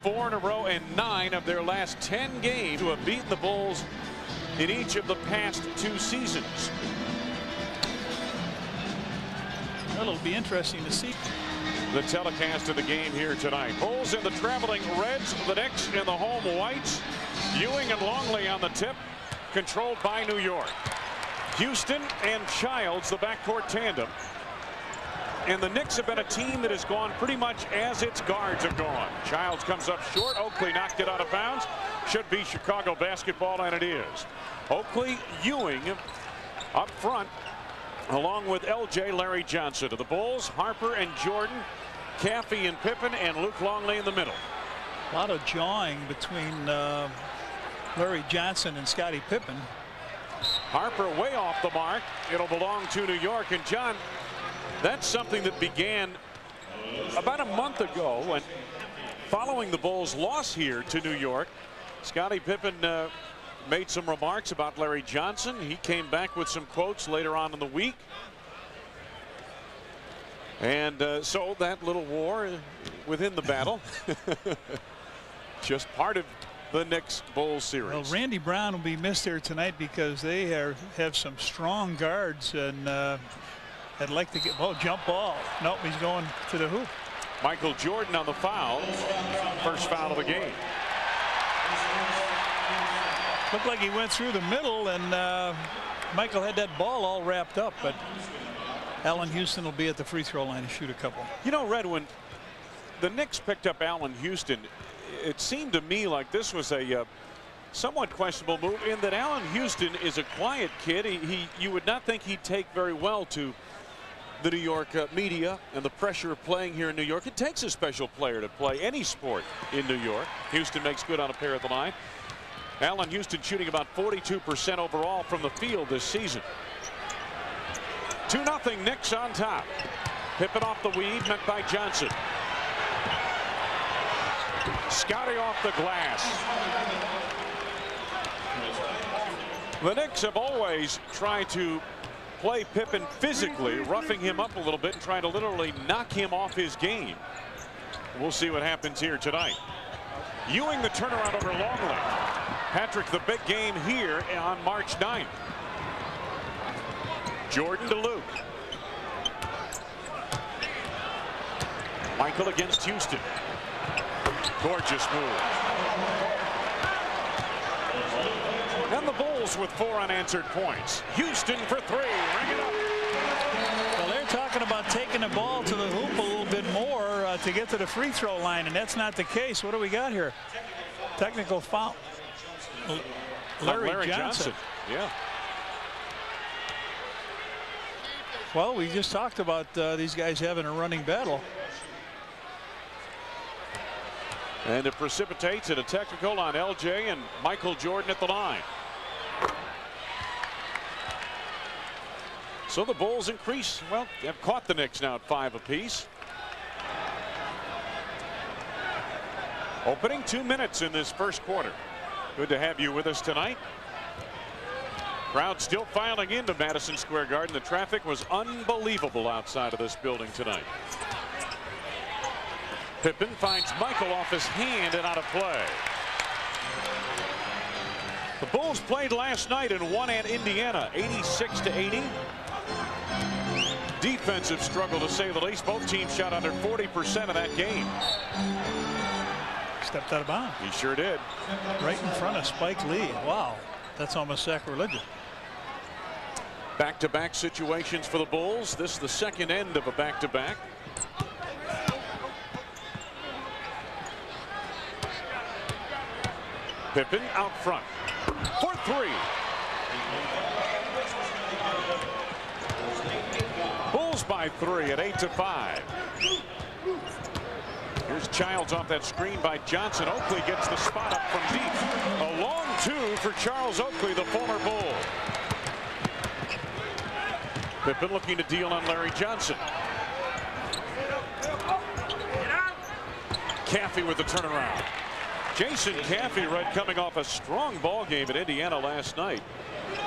4 in a row and 9 of their last 10 games to have beaten the Bulls in each of the past 2 seasons. Well, it'll be interesting to see the telecast of the game here tonight. Bulls in the traveling Reds, the Knicks in the home Whites. Ewing and Longley on the tip, controlled by New York. Houston and Childs, the backcourt tandem. And the Knicks have been a team that has gone pretty much as its guards have gone. Childs comes up short. Oakley knocked it out of bounds. Should be Chicago basketball, and it is. Oakley, Ewing up front, along with LJ, Larry Johnson. To the Bulls, Harper and Jordan, Caffey and Pippen, and Luke Longley in the middle. a lot of jawing between Larry Johnson and Scottie Pippen. Harper way off the mark. It'll belong to New York. And John, that's something that began about a month ago, and following the Bulls' loss here to New York, Scottie Pippen made some remarks about Larry Johnson. He came back with some quotes later on in the week. And so that little war within the battle, just part of the Knicks Bulls series. Well, Randy Brown will be missed here tonight because they have some strong guards, and I'd like to get jump ball. Nope, he's going to the hoop. Michael Jordan on the foul. First foul of the game. Looked like he went through the middle, and Michael had that ball all wrapped up, but Allen Houston will be at the free throw line to shoot a couple. You know, Red, when the Knicks picked up Allen Houston, it seemed to me like this was a somewhat questionable move, in that Allen Houston is a quiet kid. You would not think he'd take very well to the New York media and the pressure of playing here in New York. It takes a special player to play any sport in New York. Houston makes good on a pair at the line. Allen Houston shooting about 42% overall from the field this season. 2-0 Knicks on top. Pippen off the weave, met by Johnson. Scotty off the glass. The Knicks have always tried to play Pippen physically, roughing him up a little bit and trying to literally knock him off his game. We'll see what happens here tonight. Ewing the turnaround over Longley. Patrick, the big game here on March 9th. Jordan to Luke. Michael against Houston. Gorgeous move. And the Bulls with 4 unanswered points. Houston for 3. Ring it up. Well, they're talking about taking the ball to the hoop a little bit more to get to the free throw line, and that's not the case. What do we got here? Technical foul. Larry Johnson. Yeah. Well, we just talked about these guys having a running battle. And it precipitates in a technical on LJ and Michael Jordan at the line. So the Bulls increase, well, have caught the Knicks now at 5 apiece. Opening 2 minutes in this first quarter. Good to have you with us tonight. Crowd still filing into Madison Square Garden. The traffic was unbelievable outside of this building tonight. Pippen finds Michael off his hand and out of play. The Bulls played last night and won at Indiana 86-80. Defensive struggle, to say the least. Both teams shot under 40% of that game. Stepped out of bounds. He sure did. Right in front of Spike Lee. Wow, that's almost sacrilegious. Back-to-back situations for the Bulls. This is the second end of a back-to-back. Pippen out front for 3. Bulls by 3 at 8-5. Here's Childs off that screen by Johnson. Oakley gets the spot up from deep. A long 2 for Charles Oakley, the former Bull. Pippen looking to deal on Larry Johnson. Caffey with the turnaround. Jason Caffey, Red, coming off a strong ball game at Indiana last night.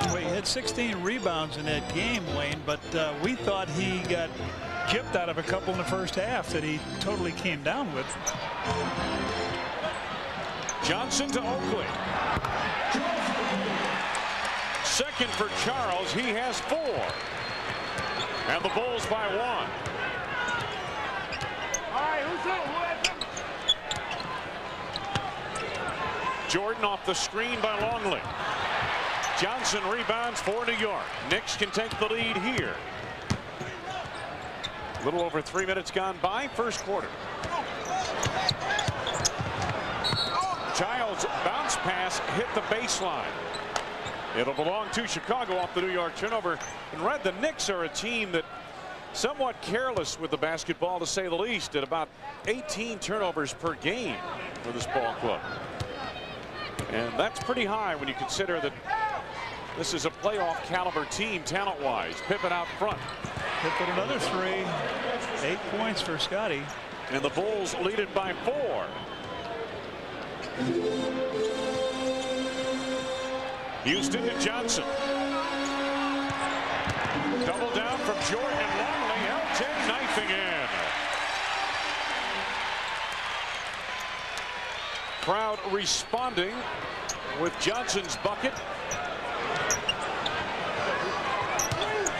Well, he had 16 rebounds in that game, Wayne, but we thought he got gypped out of a couple in the first half that he totally came down with. Johnson to Oakley. Second for Charles. He has 4. And the Bulls by 1. All right, who's up? Jordan off the screen by Longley. Johnson rebounds for New York. Knicks can take the lead here. A little over 3 minutes gone by, first quarter. Childs' bounce pass hit the baseline. It'll belong to Chicago off the New York turnover. And Red, the Knicks are a team that somewhat careless with the basketball, to say the least, at about 18 turnovers per game for this ball club. And that's pretty high when you consider that this is a playoff caliber team talent-wise. Pippen out front. Pippen another 3. 8 points for Scotty. And the Bulls lead it by 4. Houston to Johnson. Double down from Jordan and Longley. LJ knifing in. Crowd responding with Johnson's bucket.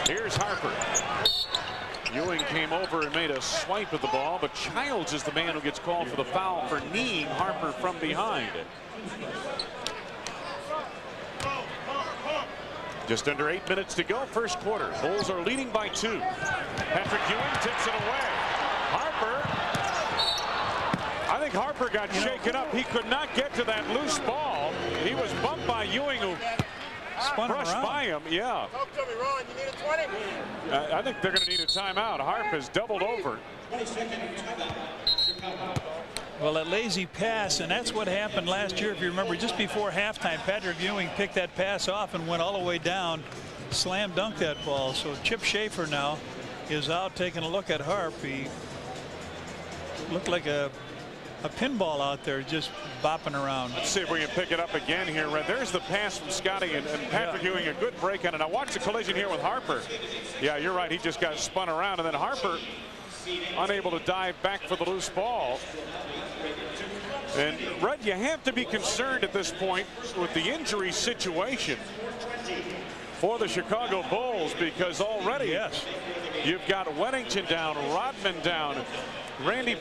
Here's Harper. Ewing came over and made a swipe at the ball, but Childs is the man who gets called for the foul for kneeing Harper from behind. Just under 8 minutes to go, first quarter. Bulls are leading by 2. Patrick Ewing tips it away. Harper. I think Harper got shaken up. He could not get to that loose ball. He was bumped by Ewing, who brushed by him. Yeah. Talk to me, Ron. You need a 20? I think they're going to need a timeout. Harp is doubled over. Well, that lazy pass, and that's what happened last year. If you remember, just before halftime, Patrick Ewing picked that pass off and went all the way down, slam dunked that ball. So Chip Schaefer now is out taking a look at Harp. He looked like a pinball out there, just bopping around. Let's see if we can pick it up again here. Red. There's the pass from Scotty, and Patrick Ewing, a good break on it. Now watch the collision here with Harper. Yeah, you're right. He just got spun around, and then Harper unable to dive back for the loose ball. And Red, you have to be concerned at this point with the injury situation for the Chicago Bulls, because already you've got Weddington down, Rodman down, Randy.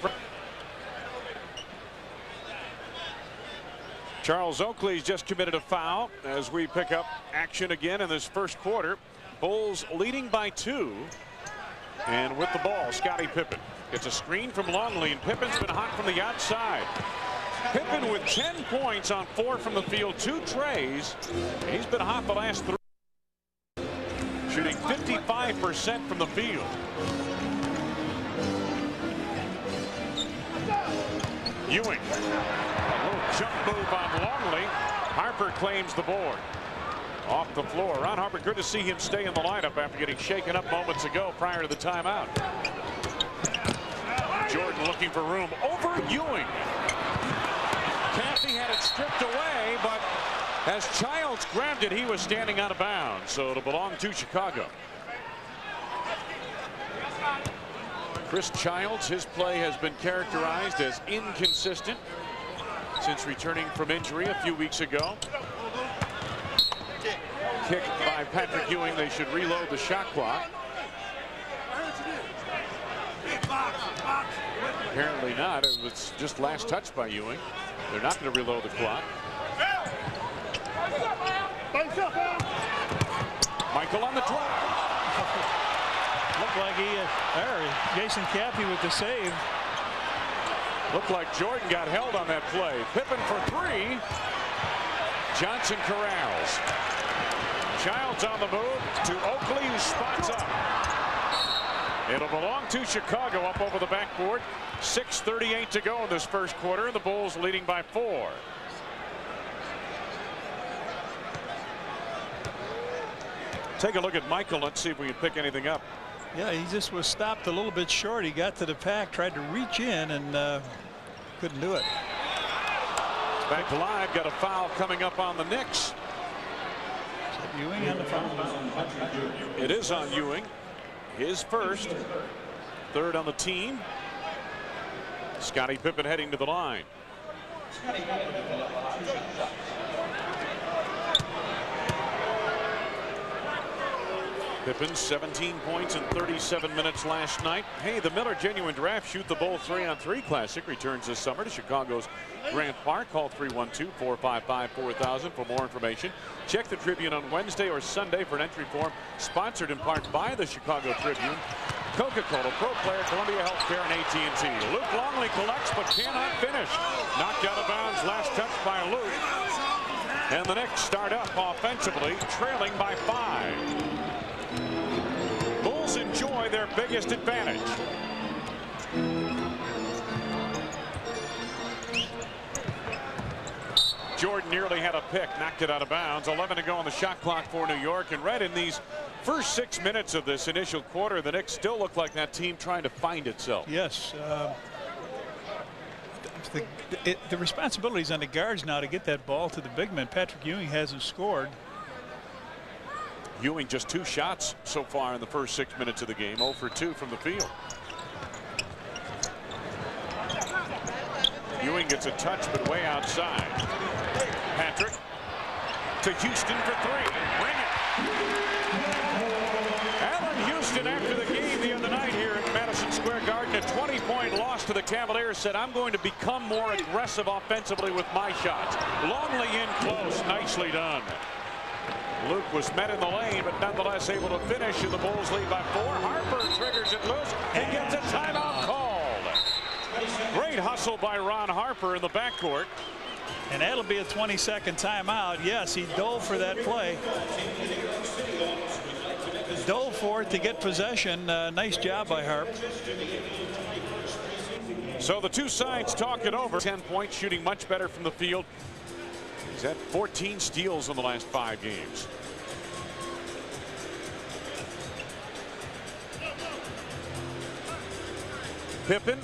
Charles Oakley's just committed a foul as we pick up action again in this first quarter. Bulls leading by 2. And with the ball, Scottie Pippen gets a screen from Longley, and Pippen's been hot from the outside. Pippen with 10 points on 4 from the field, 2 trays. He's been hot the last 3. Shooting 55% from the field. Ewing. A little jump move on Longley. Harper claims the board. Off the floor. Ron Harper, good to see him stay in the lineup after getting shaken up moments ago prior to the timeout. Jordan looking for room over Ewing. Cassie had it stripped away, but as Childs grabbed it, he was standing out of bounds, so it'll belong to Chicago. Chris Childs, his play has been characterized as inconsistent since returning from injury a few weeks ago. Kick by Patrick Ewing. They should reload the shot clock. Apparently not. It was just last touch by Ewing. They're not going to reload the clock. Michael on the drop. Looked like Jason Cappy with the save. Looked like Jordan got held on that play. Pippen for 3. Johnson corrals. Childs on the move to Oakley, who spots up. It'll belong to Chicago up over the backboard. 6:38 to go in this first quarter. The Bulls leading by 4. Take a look at Michael. Let's see if we can pick anything up. Yeah, he just was stopped a little bit short. He got to the pack, tried to reach in, and couldn't do it. It's back to live. Got a foul coming up on the Knicks. Ewing on the foul. It is on Ewing. His first. 3rd on the team. Scottie Pippen heading to the line. Pippen 17 points in 37 minutes last night. Hey, the Miller Genuine Draft Shoot the Bull 3-on-3 Classic returns this summer to Chicago's Grant Park. Call 312-455-4000 for more information. Check the Tribune on Wednesday or Sunday for an entry form. Sponsored in part by the Chicago Tribune, Coca-Cola, Pro Player, Columbia Healthcare, and AT&T. Luke Longley collects but cannot finish. Knocked out of bounds, last touch by Luke. And the Knicks start up offensively, trailing by 5. Bulls enjoy their biggest advantage. Jordan nearly had a pick, knocked it out of bounds. 11 to go on the shot clock for New York. And right in these first 6 minutes of this initial quarter, the Knicks still look like that team trying to find itself. Yes. The responsibility is on the guards now to get that ball to the big man. Patrick Ewing hasn't scored. Ewing just 2 shots so far in the first 6 minutes of the game. 0 for 2 from the field. Ewing gets a touch but way outside. Patrick to Houston for 3. Bring it. Allen Houston, after the game the other night here at Madison Square Garden, a 20-point loss to the Cavaliers, said, I'm going to become more aggressive offensively with my shots. Longley in close. Nicely done. Luke was met in the lane, but nonetheless able to finish, and the Bulls lead by 4. Harper triggers it loose and gets a timeout called. Great hustle by Ron Harper in the backcourt. And that'll be a 20-second timeout. Yes, he dove for that play. Dove for it to get possession. Nice job by Harp. So the two sides talk it over. 10 points, shooting much better from the field. He's had 14 steals in the last 5 games. Pippen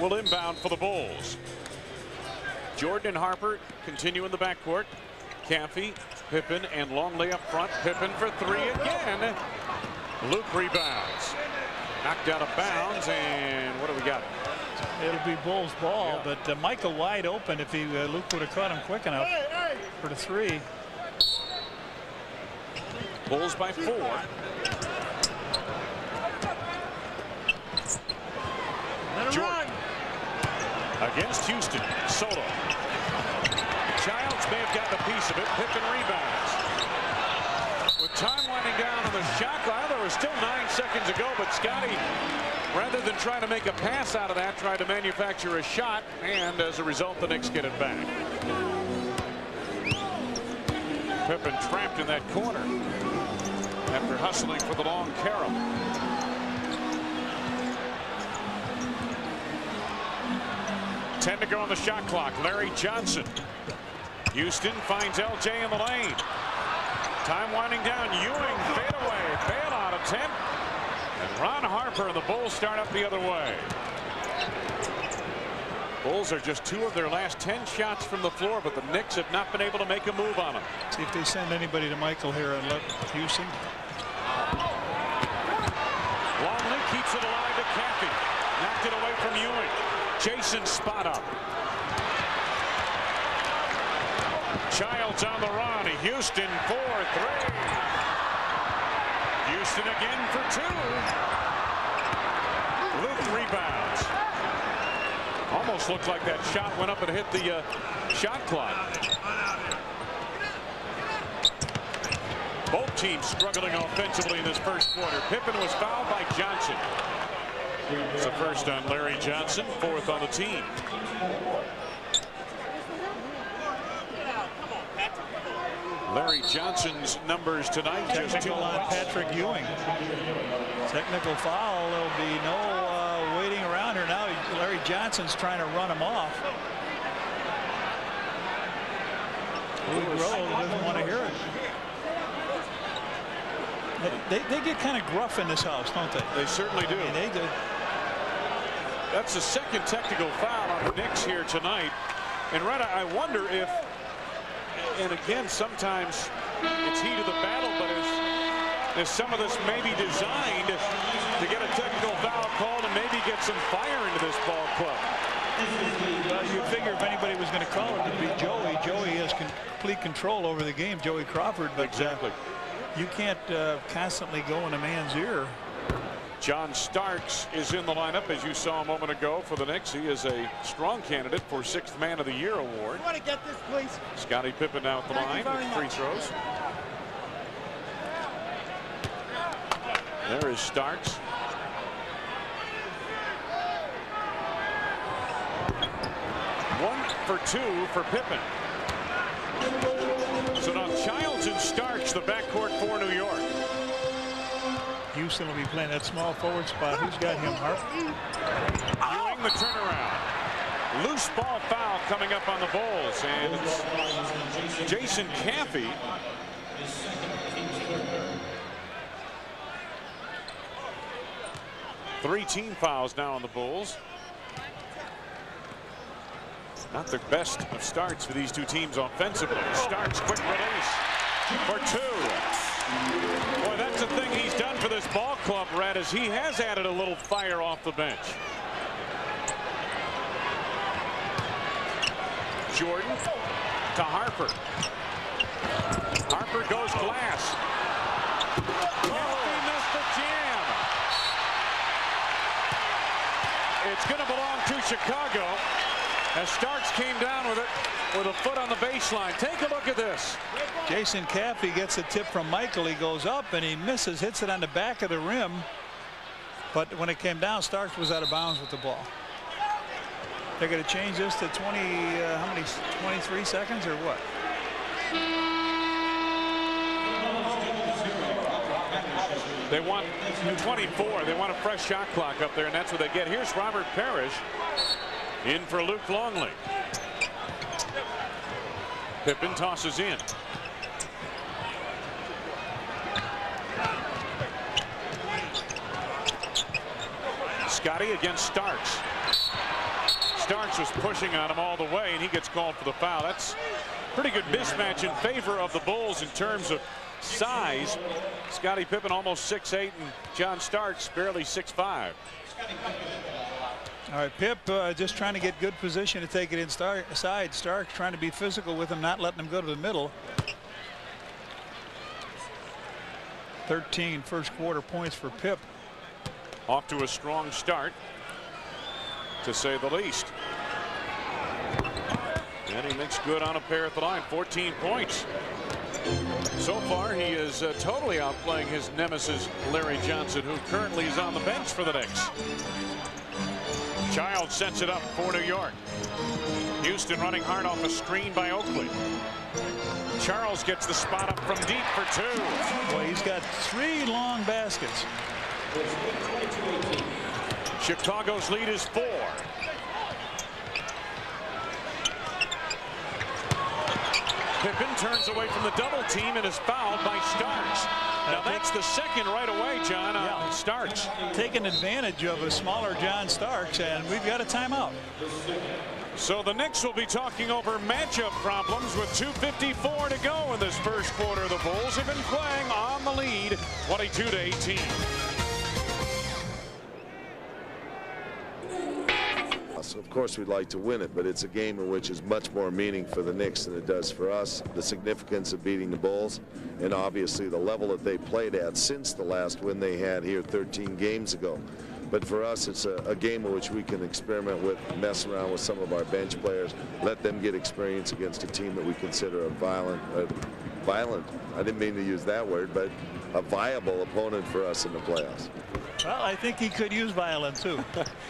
will inbound for the Bulls. Jordan and Harper continue in the backcourt. Caffey, Pippen, and Longley up front. Pippen for 3 again. Luke rebounds. Knocked out of bounds, and what do we got? It'll be Bulls ball, yeah. But Michael wide open if Luke would have caught him quick enough for the 3. Bulls by 4. Jordan against Houston. Soto. Childs may have gotten a piece of it. Pippen rebounds. With time winding down on the shot clock, there was still 9 seconds to go, but Scotty, rather than trying to make a pass out of that, tried to manufacture a shot, and as a result, the Knicks get it back. Pippen trapped in that corner after hustling for the long carom. Ten to go on the shot clock. Larry Johnson. Houston finds LJ in the lane. Time winding down. Ewing fadeaway. Bailout attempt. And Ron Harper and the Bulls start up the other way. Bulls are just 2 of their last 10 shots from the floor, but the Knicks have not been able to make a move on them. See if they send anybody to Michael here and let Houston. Longley keeps it alive to Caffey. Knocked it away from Ewing. Jason spot up. Childs on the run. Houston 4-3. Houston again for 2. Luke rebounds. Almost looked like that shot went up and hit the shot clock. Both teams struggling offensively in this first quarter. Pippen was fouled by Johnson. It's the first on Larry Johnson, 4th on the team. Larry Johnson's numbers tonight. Technical on Patrick Ewing. Technical foul. There'll be no waiting around here now. Larry Johnson's trying to run him off. Louis Grove doesn't want to hear it. They get kind of gruff in this house, don't they? They certainly do. I mean, they do. That's the second technical foul on the Knicks here tonight. And Retta, I wonder if, and again, sometimes it's heat of the battle, but is some of this maybe designed to get a technical foul called and maybe get some fire into this ball club? Well, you'd figure if anybody was going to call it, it'd be Joey. Joey has complete control over the game, Joey Crawford. But exactly. You can't constantly go in a man's ear. John Starks is in the lineup, as you saw a moment ago, for the Knicks. He is a strong candidate for 6th Man of the Year award. You want to get this, please? Scottie Pippen now at the line with free throws. There is Starks. One for 2 for Pippen. So now Childs and Starks, the backcourt for New York. Houston will be playing that small forward spot. Who's got him, Harp? Ewing the turnaround. Loose ball foul coming up on the Bulls, and it's Jason Caffey. Three team fouls now on the Bulls. Not the best of starts for these two teams offensively. Starks, quick release for 2. Boy, that's the thing he's done for this ball club, Red, is he has added a little fire off the bench. Jordan to Harper. Harper goes glass. He missed the jam. It's going to belong to Chicago as Starks came down with it with a foot on the baseline. Take a look at this. Jason Caffey gets a tip from Michael. He goes up and he misses, hits it on the back of the rim. But when it came down, Starks was out of bounds with the ball. They're going to change this to 20, how many, 23 seconds or what? They want 24. They want a fresh shot clock up there, and that's what they get. Here's Robert Parrish in for Luke Longley. Pippen tosses in. Scottie against Starks. Starks was pushing on him all the way, and he gets called for the foul. That's a pretty good mismatch in favor of the Bulls in terms of size. Scottie Pippen almost 6'8", and John Starks barely 6'5". All right, Pip just trying to get good position to take it inside. Stark trying to be physical with him, not letting him go to the middle. 13 first quarter points for Pip. Off to a strong start, to say the least. And he makes good on a pair at the line. 14 points. So far, he is totally outplaying his nemesis, Larry Johnson, who currently is on the bench for the Knicks. Childs sets it up for New York. Houston running hard off a screen by Oakley. Charles gets the spot up from deep for 2. Boy, he's got 3 long baskets. Chicago's lead is 4. Pippen turns away from the double team and is fouled by Starks. Now that's the second right away, John, on Starks. Taking advantage of a smaller John Starks, and we've got a timeout. So the Knicks will be talking over matchup problems with 2:54 to go in this first quarter. The Bulls have been playing on the lead, 22-18. Of course, we'd like to win it, but it's a game in which is much more meaning for the Knicks than it does for us. The significance of beating the Bulls, and obviously the level that they played at since the last win they had here 13 games ago. But for us, it's a game in which we can experiment with, mess around with some of our bench players, let them get experience against a team that we consider a violent, I didn't mean to use that word, but a viable opponent for us in the playoffs. Well, I think he could use violence too.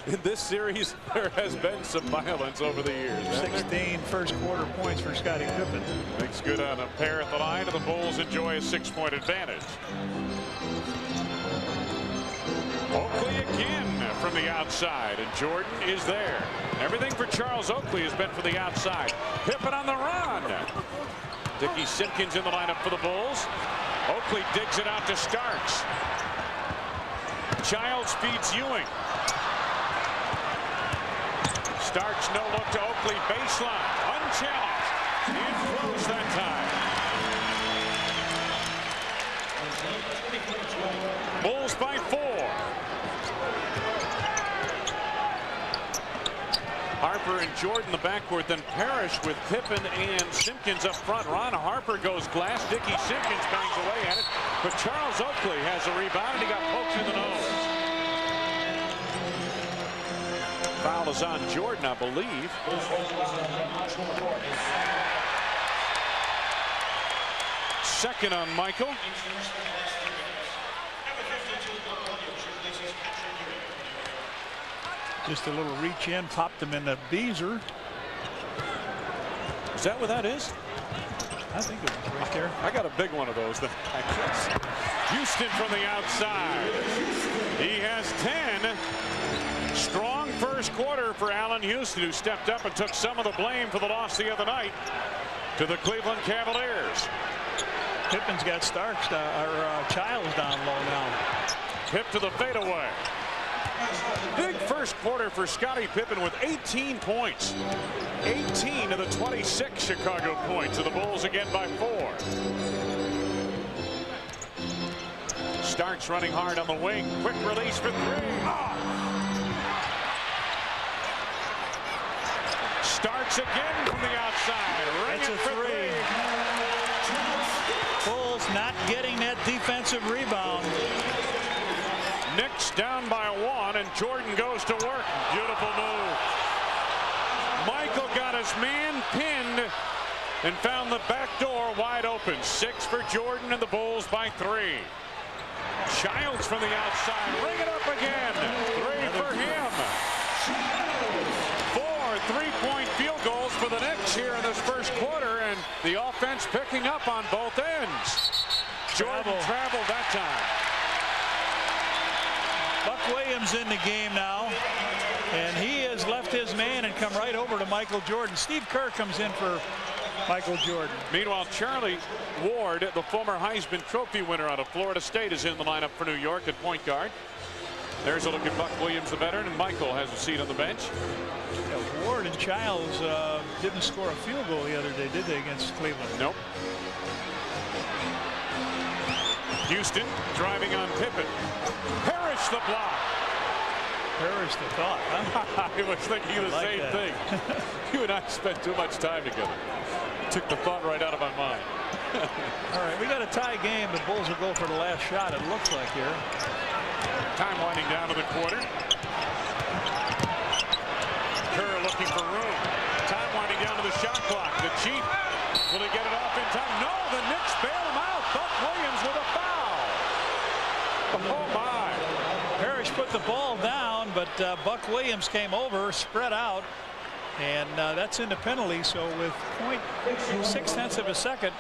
In this series, there has been some violence over the years. 16 first quarter points for Scottie Pippen. Makes good on a pair at the line, and the Bulls enjoy a 6-point advantage. Oakley again from the outside, and Jordan is there. Everything for Charles Oakley has been from the outside. Pippen on the run. Dickie Simpkins in the lineup for the Bulls. Oakley digs it out to Starks. Childs feeds Ewing. Starks no look to Oakley, baseline, unchallenged. And throws that time. Bulls by 4. Harper and Jordan the backcourt, then Parrish with Pippen and Simpkins up front. Ron Harper goes glass. Dickie Simpkins bangs away at it, but Charles Oakley has a rebound and he got poked in the nose. Foul is on Jordan, I believe. Second on Michael. Just a little reach in, popped him in the beezer. Is that what that is? I think it was right there. I got a big one of those. I guess. Houston from the outside. He has 10. Strong first quarter for Allen Houston, who stepped up and took some of the blame for the loss the other night to the Cleveland Cavaliers. Pippen's got Starks, Childs down low now. Pip to the fadeaway. Big first quarter for Scottie Pippen with 18 points. 18 of the 26 Chicago points. And the Bulls again by 4. Starks running hard on the wing. Quick release for 3. Starks again from the outside. Ring it for 3. Bulls not getting that defensive rebound. Knicks down by 1, and Jordan goes to work. Beautiful move. Michael got his man pinned and found the back door wide open. 6 for Jordan, and the Bulls by 3. Childs from the outside. Ring it up again. 3 for him. 4 3-point field goals for the Knicks here in this first quarter, and the offense picking up on both ends. Jordan traveled that time. Buck Williams in the game now, and he has left his man and come right over to Michael Jordan. Steve Kerr comes in for Michael Jordan. Meanwhile, Charlie Ward, the former Heisman Trophy winner out of Florida State, is in the lineup for New York at point guard. There's a look at Buck Williams, the veteran, and Michael has a seat on the bench. Yeah, Ward and Childs didn't score a field goal the other day, did they, against Cleveland? Nope. Houston driving on Pippen. Parrish the block. Parrish the thought, huh? I was thinking the same thing. You and I spent too much time together. Took the thought right out of my mind. All right, we got a tie game. The Bulls will go for the last shot, it looks like here. Time winding down to the quarter. Kerr looking for room. Time winding down to the shot clock. The Chief, will he get it off in time? No, the Knicks bail him out. Buck Williams with a foul. Oh my. Parrish put the ball down, but Buck Williams came over, spread out, and that's in the penalty. So with 0.6 of a second.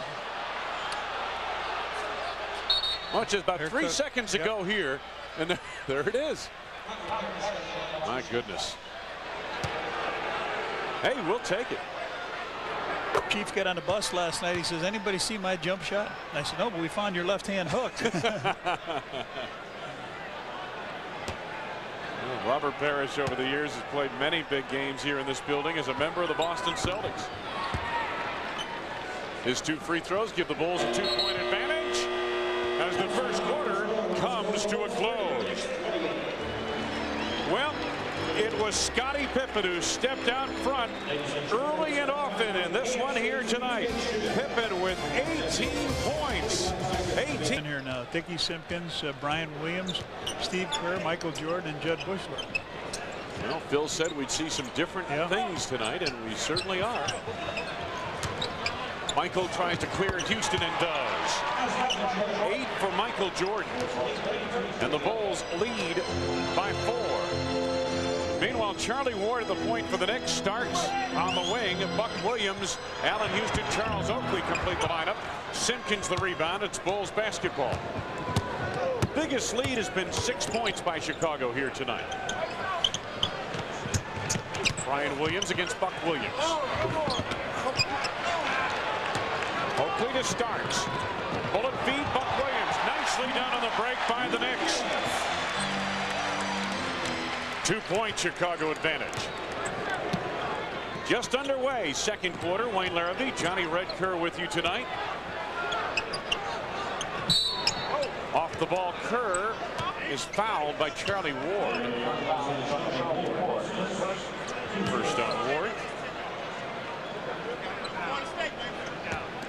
Well, it's just about 3 seconds to go here, and there it is. My goodness. Hey, we'll take it. Chief got on the bus last night. He says, anybody see my jump shot? I said, no, but we found your left hand hook. Well, Robert Parrish over the years has played many big games here in this building as a member of the Boston Celtics. His 2 free throws give the Bulls a 2-point advantage as the first quarter comes to a close. Well, it was Scottie Pippen who stepped out front early and often in this one here tonight. Pippen with 18 points. 18 here now. Dickie Simpkins, Brian Williams, Steve Kerr, Michael Jordan, and Judd Bushler. Well, Phil said we'd see some different things tonight, and we certainly are. Michael tries to clear Houston and does. 8 for Michael Jordan. And the Bulls lead by 4. Meanwhile, Charlie Ward at the point for the Knicks. Starks on the wing. Buck Williams, Allen Houston, Charles Oakley complete the lineup. Simpkins the rebound. It's Bulls basketball. Biggest lead has been 6 points by Chicago here tonight. Brian Williams against Buck Williams. Oakley to Starks. Bullet feed, Buck Williams. Nicely done on the break by the Knicks. 2-point Chicago advantage. Just underway, second quarter. Wayne Larrabee, Johnny Redker with you tonight. Off the ball, Kerr is fouled by Charlie Ward. First on Ward.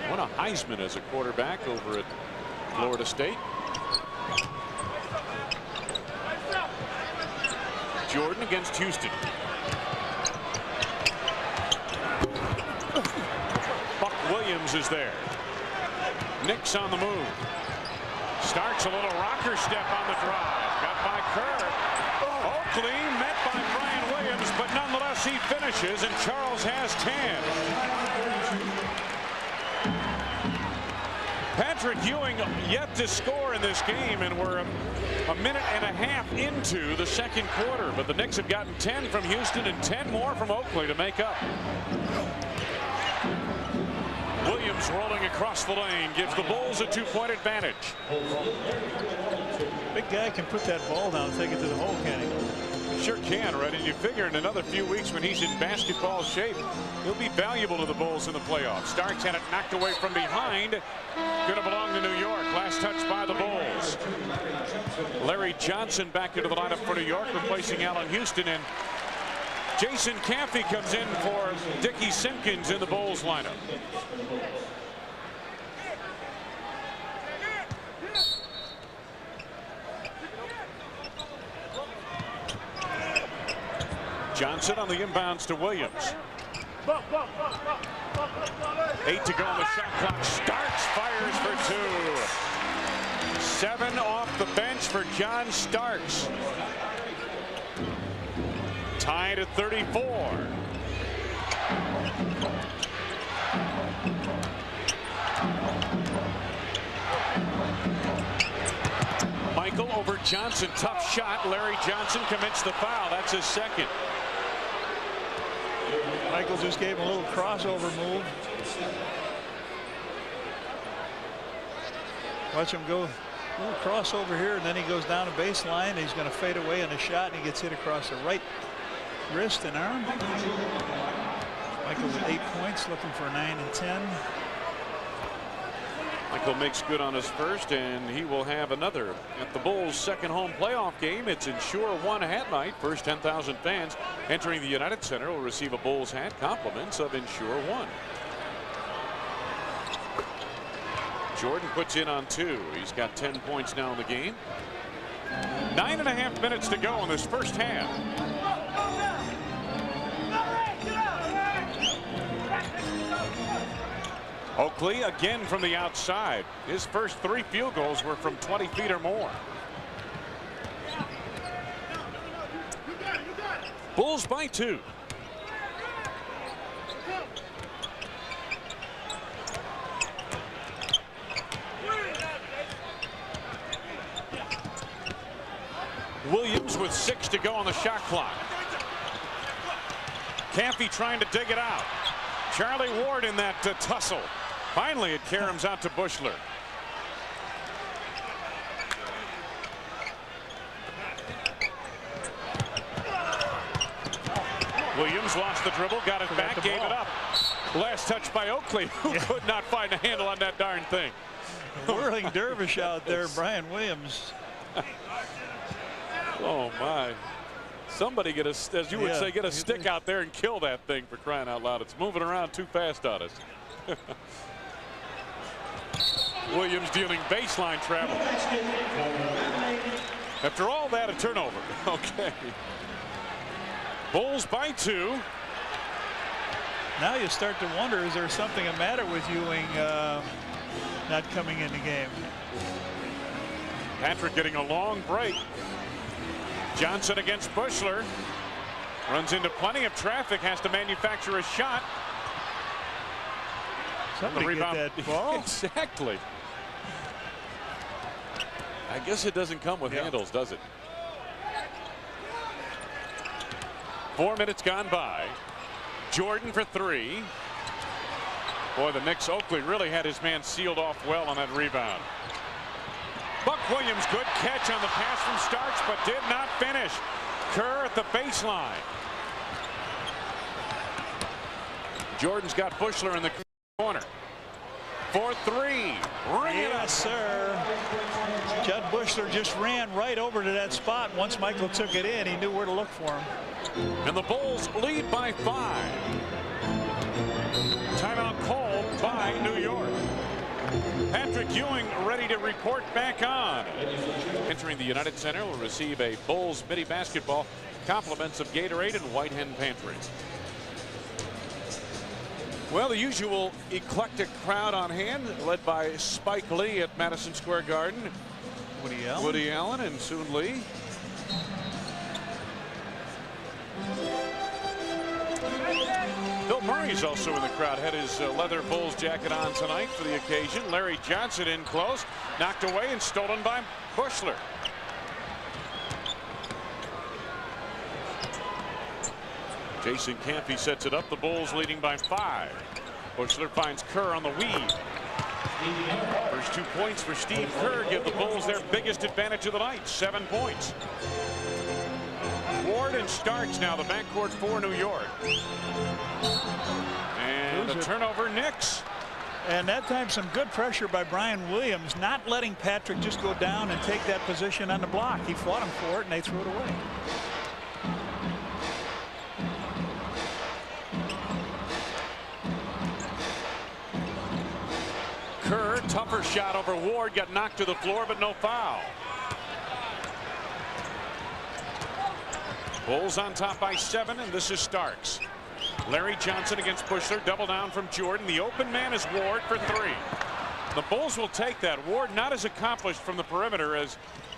Won a Heisman as a quarterback over at Florida State. Jordan against Houston. Buck Williams is there. Knicks on the move. Starks a little rocker step on the drive. Got by Kerr. Oakley met by Brian Williams, but nonetheless he finishes, and Charles has 10. Patrick Ewing yet to score in this game, and we're a minute and a half into the second quarter, but the Knicks have gotten 10 from Houston and 10 more from Oakley to make up. Williams rolling across the lane gives the Bulls a 2-point advantage. Big guy can put that ball down and take it to the hole, can he? Sure can, right? And you figure in another few weeks when he's in basketball shape, he'll be valuable to the Bulls in the playoffs. Starks had it knocked away from behind. Going to belong to New York. Last touch by the Bulls. Larry Johnson back into the lineup for New York, replacing Allen Houston, and Jason Caffey comes in for Dickie Simpkins in the Bulls lineup. Johnson on the inbounds to Williams. 8 to go on the shot clock. Starks fires for 2. 7 off the bench for John Starks. Tied at 34. Michael over Johnson. Tough shot. Larry Johnson commits the foul. That's his second. Michael just gave him a little crossover move. Watch him go. A little crossover here, and then he goes down the baseline. He's going to fade away on the shot, and he gets hit across the right wrist and arm. Michael with 8 points, looking for 9 and 10. Michael makes good on his first, and he will have another at the Bulls' second home playoff game. It's Ensure One Hat Night. First 10,000 fans entering the United Center will receive a Bulls hat, compliments of Ensure One. Jordan puts in on 2. He's got 10 points now in the game. 9.5 minutes to go in this first half. Oakley again from the outside. His first 3 field goals were from 20 feet or more. Bulls by 2. Williams with 6 to go on the shot clock. Caffey trying to dig it out. Charlie Ward in that tussle. Finally, it caroms out to Bushler. Williams lost the dribble, got it back, gave it up. Last touch by Oakley, who could not find a handle on that darn thing. Whirling dervish out there, Brian Williams. Oh my. Somebody get a, as you would say, get a stick out there and kill that thing, for crying out loud. It's moving around too fast on us. Williams dealing baseline travel. After all that, a turnover. Okay. Bulls by 2. Now you start to wonder, is there something the matter with Ewing not coming in the game? Patrick getting a long break. Johnson against Bushler. Runs into plenty of traffic, has to manufacture a shot. Somebody get that ball. Exactly. I guess it doesn't come with handles, does it? 4 minutes gone by. Jordan for 3. Boy, the Knicks, Oakley really had his man sealed off well on that rebound. Buck Williams, good catch on the pass from Starks, but did not finish. Kerr at the baseline. Jordan's got Bushler in the corner. for three. Ring it up. Yes, sir. Judd Bushler just ran right over to that spot. Once Michael took it in, he knew where to look for him. And the Bulls lead by 5. Timeout called by New York. Patrick Ewing ready to report back on. Entering the United Center will receive a Bulls mini basketball, compliments of Gatorade and White Hen Pantry. Well, the usual eclectic crowd on hand, led by Spike Lee at Madison Square Garden. Woody Allen and Soon Lee. Bill Murray's also in the crowd. Had his leather Bulls jacket on tonight for the occasion. Larry Johnson in close, knocked away and stolen by Bushler. Jason Campy sets it up. The Bulls leading by 5. Bushler finds Kerr on the weave. First 2 points for Steve Kerr give the Bulls their biggest advantage of the night. 7 points. Ward and Starks now the backcourt for New York. And a turnover, Knicks. And that time some good pressure by Brian Williams, not letting Patrick just go down and take that position on the block. He fought him for it and they threw it away. Kerr, tougher shot over Ward, got knocked to the floor, but no foul. Bulls on top by 7, and this is Starks. Larry Johnson against Bushler, double down from Jordan. The open man is Ward for 3. The Bulls will take that. Ward not as accomplished from the perimeter as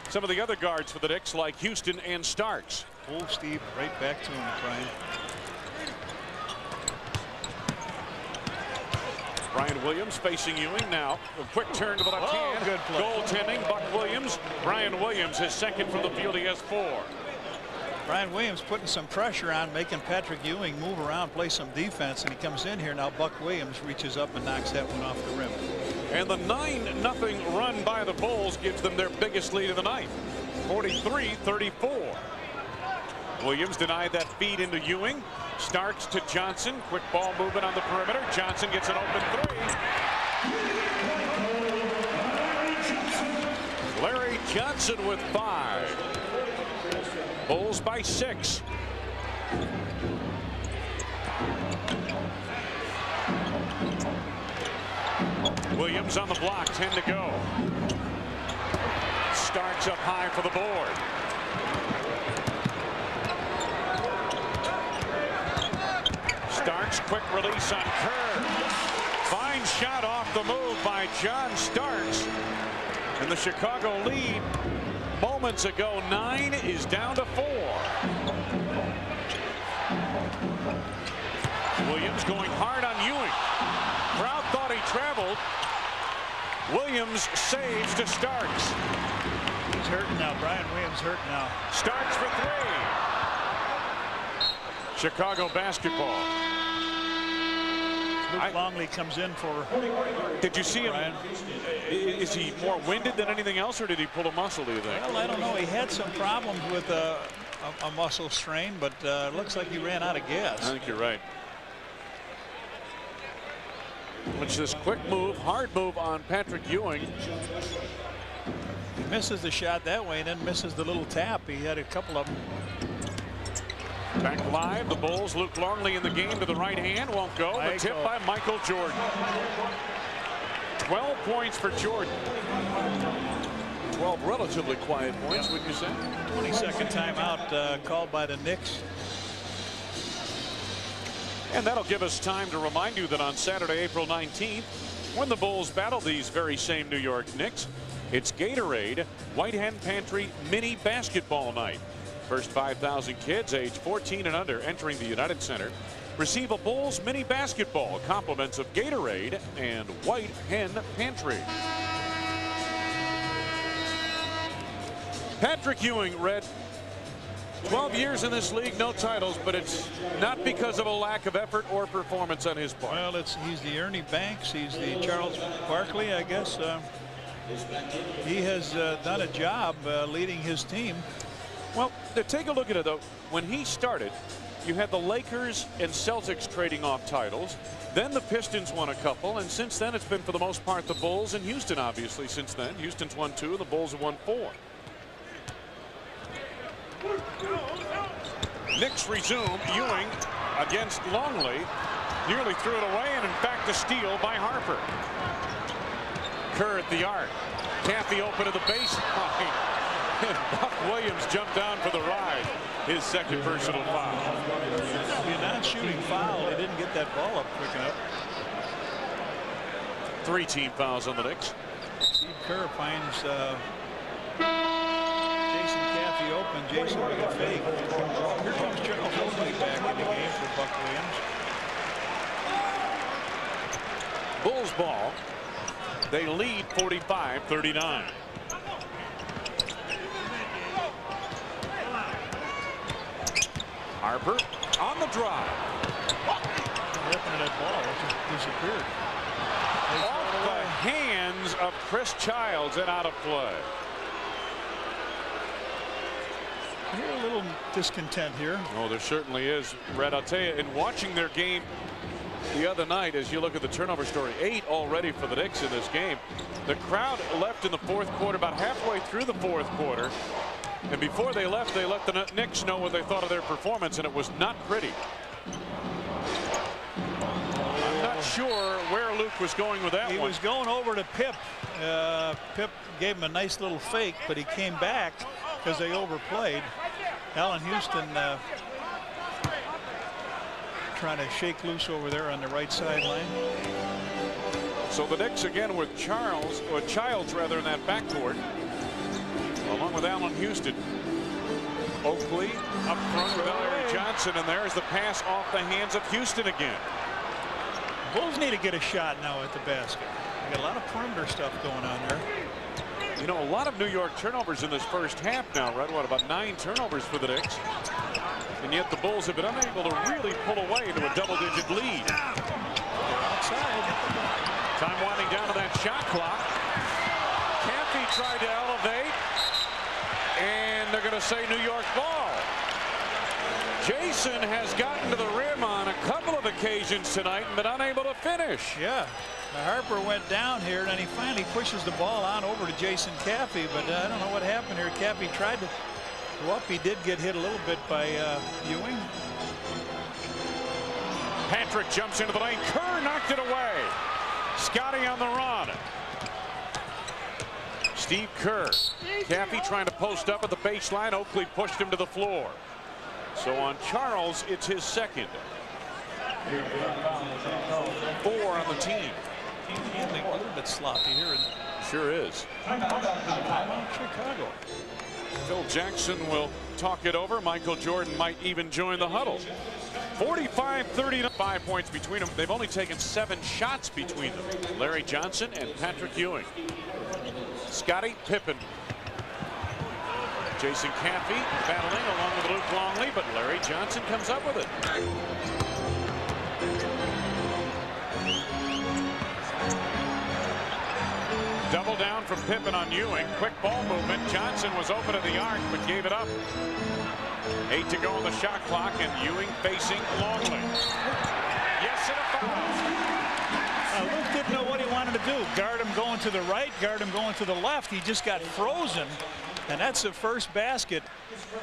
some of the other guards for the Knicks, like Houston and Starks. Oh, Steve, right back to him, Brian. Brian Williams facing Ewing now. A quick turn to the left hand. Good play. Goaltending, Buck Williams. Brian Williams, his second from the field. He has 4. Brian Williams putting some pressure on, making Patrick Ewing move around, play some defense, and he comes in here now. Buck Williams reaches up and knocks that one off the rim. And the 9-0 run by the Bulls gives them their biggest lead of the night, 43-34. Williams denied that feed into Ewing. Starks to Johnson. Quick ball movement on the perimeter. Johnson gets an open 3. Larry Johnson with 5. Bulls by 6. Williams on the block, 10 to go. Starks up high for the board. Starks, quick release on Kerr. Fine shot off the move by John Starks. And the Chicago lead moments ago, 9 is down to 4. Williams going hard on Ewing. Crowd thought he traveled. Williams saves to Starks. He's hurting now. Brian Williams hurt now. Starks for 3. Chicago basketball. Luke Longley comes in for. Did you see him? Brian. Is he more winded than anything else, or did he pull a muscle, do you think? Well, I don't know. He had some problems with a muscle strain, but it looks like he ran out of gas. I think you're right. Which this quick move, hard move on Patrick Ewing. He misses the shot that way and then misses the little tap. He had a couple of them. Back live, the Bulls. Luke Longley in the game to the right hand. Won't go. The tip by Michael Jordan. 12 points for Jordan. 12 relatively quiet points, wouldn't you say? 22nd timeout called by the Knicks. And that'll give us time to remind you that on Saturday, April 19th, when the Bulls battle these very same New York Knicks, it's Gatorade White Hen Pantry Mini Basketball Night. First 5,000 kids age 14 and under entering the United Center receive a Bulls mini basketball, compliments of Gatorade and White Hen Pantry. Patrick Ewing read 12 years in this league, no titles, but it's not because of a lack of effort or performance on his part. Well, he's the Ernie Banks, he's the Charles Barkley, I guess. He has done a job leading his team. Well, take a look at it, though. When he started, you had the Lakers and Celtics trading off titles. Then the Pistons won a couple, and since then it's been for the most part the Bulls and Houston. Obviously since then Houston's won 2 and the Bulls have won 4. Knicks resume. Ewing against Longley, nearly threw it away, and in fact a steal by Harper. Kerr at the arc. Caffey open to the baseline. Buck Williams jumped down for the ride. His second personal foul. You're not shooting foul. He didn't get that ball up quick enough. 3 team fouls on the Knicks. Steve Kerr finds Jason Caffey open. Jason with a fake. Here comes Charles Oakley back in the game for Buck Williams. Bulls ball. They lead 45-39. Harper on the drive. What happened to that ball? It just disappeared. Off the hands of Chris Childs and out of play. You're a little discontent here. Oh, there certainly is, Red. I'll tell you, in watching their game the other night, as you look at the turnover story, 8 already for the Knicks in this game. The crowd left in the fourth quarter, about halfway through the fourth quarter. And before they let the Knicks know what they thought of their performance, and it was not pretty. I'm not sure where Luke was going with that one. He was going over to Pip. Pip gave him a nice little fake, but he came back because they overplayed. Allen Houston trying to shake loose over there on the right sideline. So the Knicks again with Childs rather in that backcourt, along with Allen Houston. Oakley up front with Larry Johnson, and there's the pass off the hands of Houston again. Bulls need to get a shot now at the basket. They got a lot of perimeter stuff going on there. You know, a lot of New York turnovers in this first half now, right? What, about 9 turnovers for the Knicks? And yet the Bulls have been unable to really pull away into a double-digit lead. Outside. Time winding down to that shot clock. Caffey tried to elevate, and they're going to say New York ball. Jason has gotten to the rim on a couple of occasions tonight and been unable to finish. Yeah. Harper went down here, and then he finally pushes the ball on over to Jason Caffey, but I don't know what happened here. Caffey tried to go up. He did get hit a little bit by Ewing. Patrick jumps into the lane. Kerr knocked it away. Scotty on the run. Steve Kerr. Caffey trying to post up at the baseline. Oakley pushed him to the floor. So on Charles, it's his second. 4 on the team. Team handling a little bit sloppy here. Sure is. Chicago. Phil Jackson will talk it over. Michael Jordan might even join the huddle. 45-39. 5 points between them. They've only taken 7 shots between them. Larry Johnson and Patrick Ewing. Scottie Pippen. Jason Caffey battling along with Luke Longley, but Larry Johnson comes up with it. Double down from Pippen on Ewing. Quick ball movement. Johnson was open at the arc, but gave it up. 8 to go on the shot clock, and Ewing facing Longley. Yes, and a foul. Luke didn't know what he wanted to do. Guard him going to the right, guard him going to the left. He just got frozen, and that's the first basket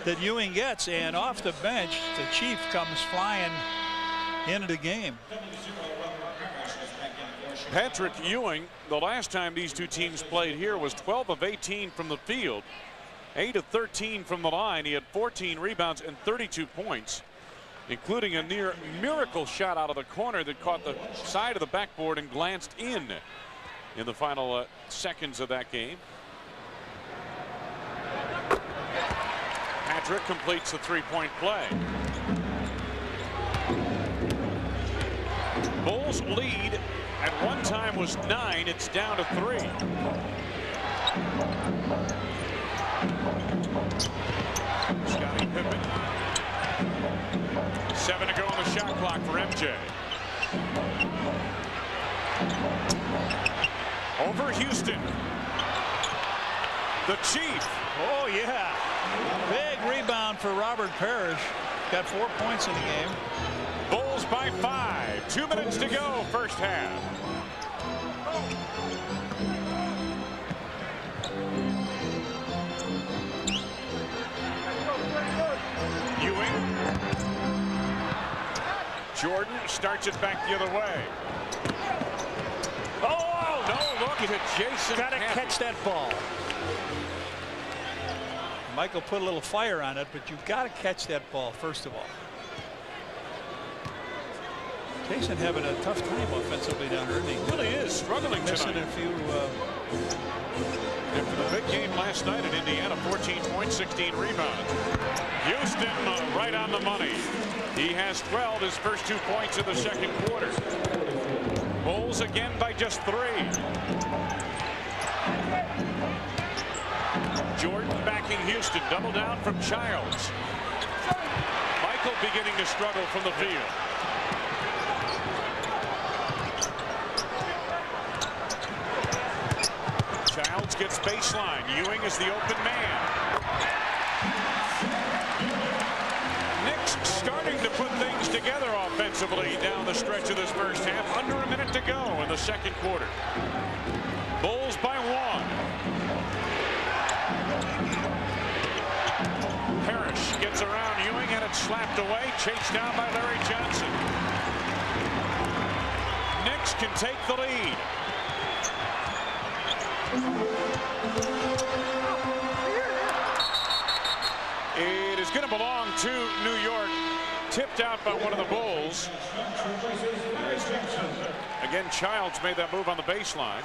that Ewing gets. And off the bench, the Chief comes flying into the game. Patrick Ewing, the last time these two teams played here, was 12 of 18 from the field, 8 of 13 from the line. He had 14 rebounds and 32 points, including a near miracle shot out of the corner that caught the side of the backboard and glanced in the final seconds of that game. Patrick completes the 3-point play. Bulls lead at one time was 9. It's down to 3. Scottie Pippen. 7 to go on the shot clock for MJ. Over Houston. The Chief. Oh yeah, big rebound for Robert Parrish. Got 4 points in the game. Bulls by 5. 2 minutes to go, first half. Ewing. Jordan starts it back the other way. Oh, no, look at Jason. Got to catch that ball. Michael put a little fire on it, but you've got to catch that ball first of all. Jason having a tough time offensively down there. He really is struggling missing tonight. a few. After the big game last night in Indiana, 14 points, 16 rebounds. Houston right on the money. He has 12, his first 2 points in the second quarter. Bulls again by just 3. Jordan backing Houston. Double down from Childs. Michael beginning to struggle from the field. Childs gets baseline. Ewing is the open man. Knicks starting to put things together offensively down the stretch of this first half. Under a minute to go in the second quarter. Bulls by 1. Parrish gets around Ewing and it's slapped away. Chased down by Larry Johnson. Knicks can take the lead. It is going to belong to New York. Tipped out by one of the Bulls. Again, Childs made that move on the baseline.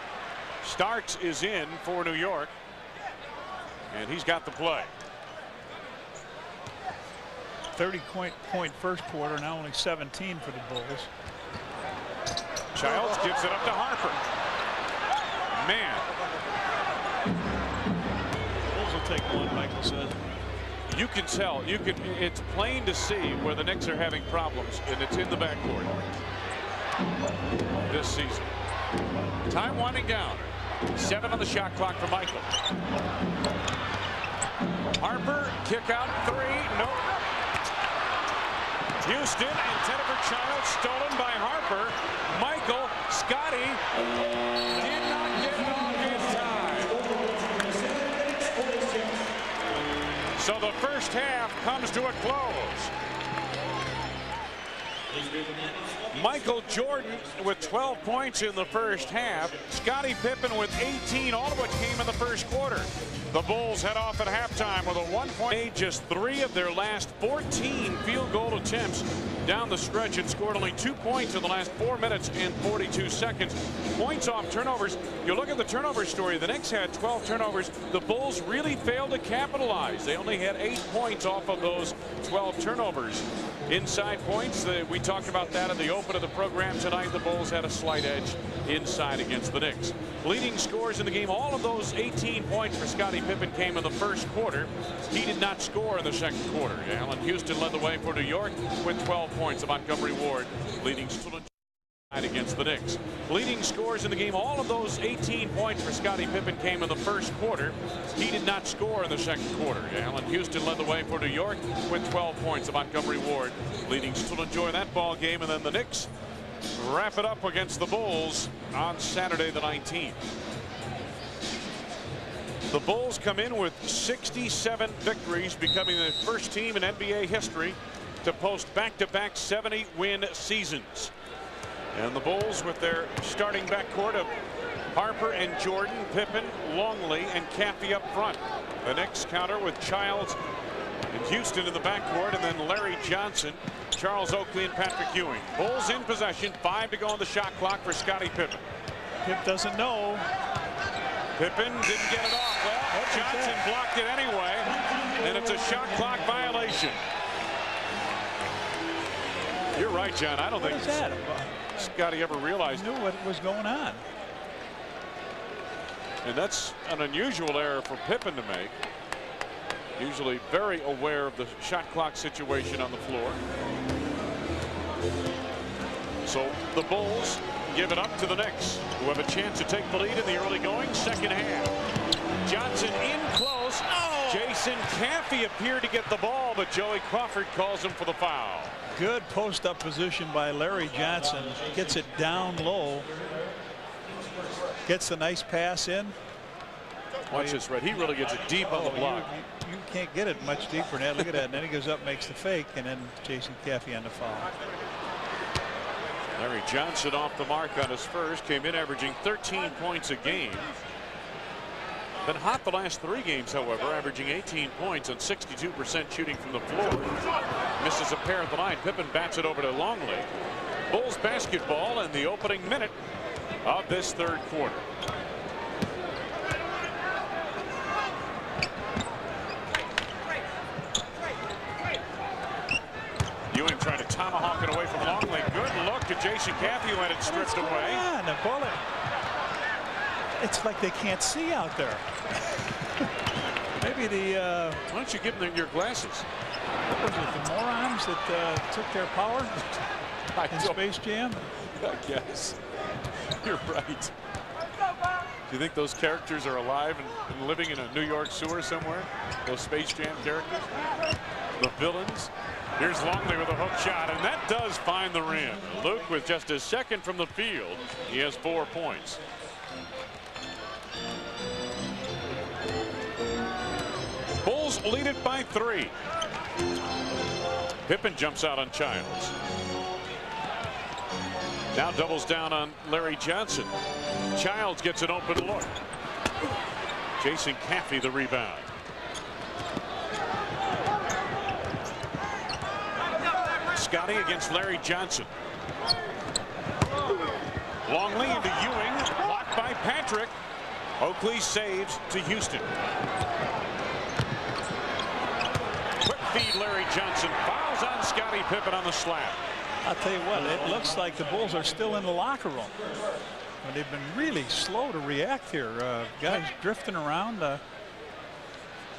Starks is in for New York. And he's got the play. 30-point first quarter, now only 17 for the Bulls. Childs gives it up to Harper. Man. Bulls will take one, Michael said. You can tell. It's plain to see where the Knicks are having problems, and it's in the backcourt this season. Time winding down. 7 on the shot clock for Michael. Harper, kick out 3. Nope. Houston intended for Childs, stolen by Harper. Michael, Scotty did not get it off in time. So the first half comes to a close. Michael Jordan with 12 points in the first half. Scottie Pippen with 18, all of which came in the first quarter. The Bulls head off at halftime with a 1-point lead. Just 3 of their last 14 field goal attempts down the stretch and scored only 2 points in the last 4 minutes and 42 seconds. Points off turnovers. You look at the turnover story. The Knicks had 12 turnovers. The Bulls really failed to capitalize. They only had 8 points off of those 12 turnovers. Inside points, we talked about that at the open of the program tonight. The Bulls had a slight edge inside against the Knicks. Leading scores in the game, all of those 18 points for Scottie Pippen came in the first quarter. He did not score in the second quarter. Allen Houston led the way for New York with 12 points. Montgomery Ward leading against the Knicks. Leading scores in the game, all of those 18 points for Scottie Pippen came in the first quarter. He did not score in the second quarter. Allen Houston led the way for New York with 12 points. Montgomery Ward leading. Still enjoy that ball game, and then the Knicks wrap it up against the Bulls on Saturday the 19th. The Bulls come in with 67 victories, becoming the first team in NBA history to post back-to-back 70-win seasons. And the Bulls with their starting backcourt of Harper and Jordan, Pippen, Longley, and Caffey up front. The Knicks counter with Childs and Houston in the backcourt, and then Larry Johnson, Charles Oakley, and Patrick Ewing. Bulls in possession, 5 to go on the shot clock for Scottie Pippen. Pip doesn't know. Pippen didn't get it off. Well, Johnson blocked it anyway, and it's a shot clock violation. You're right, John. I don't think Scottie ever realized knew what was going on. And that's an unusual error for Pippen to make. Usually very aware of the shot clock situation on the floor. So the Bulls give it up to the Knicks, who have a chance to take the lead in the early going second half. Johnson in close. Oh, Jason Caffey appeared to get the ball, but Joey Crawford calls him for the foul. Good post-up position by Larry Johnson. Gets it down low. Gets the nice pass in. Watch this, Red. He really gets it deep on the block. You can't get it much deeper than that. Look at that. And then he goes up, makes the fake, and then Jason Caffey on the foul. Larry Johnson off the mark on his first. Came in averaging 13 points a game. Been hot the last 3 games, however, averaging 18 points and 62% shooting from the floor. Misses a pair at the line. Pippen bats it over to Longley. Bulls basketball in the opening minute of this third quarter. Ewing trying to tomahawk it away from Longley. Good look to Jason Caffey, who had it stripped away. Yeah, the bullet. It's like they can't see out there. Maybe the why don't you give them your glasses? What was it, the morons that took their power in Space Jam? I guess you're right. Do you think those characters are alive and living in a New York sewer somewhere? Those Space Jam characters, the villains. Here's Longley with a hook shot, and that does find the rim. Luke with just a second from the field. He has 4 points. Bulls lead it by 3. Pippen jumps out on Childs. Now doubles down on Larry Johnson. Childs gets an open look. Jason Caffey the rebound. Scotty against Larry Johnson. Longley into Ewing, blocked by Patrick. Oakley saves to Houston. Quick feed, Larry Johnson fouls on Scottie Pippen on the slap. I'll tell you what, it looks like the Bulls are still in the locker room. But they've been really slow to react here. Guys drifting around.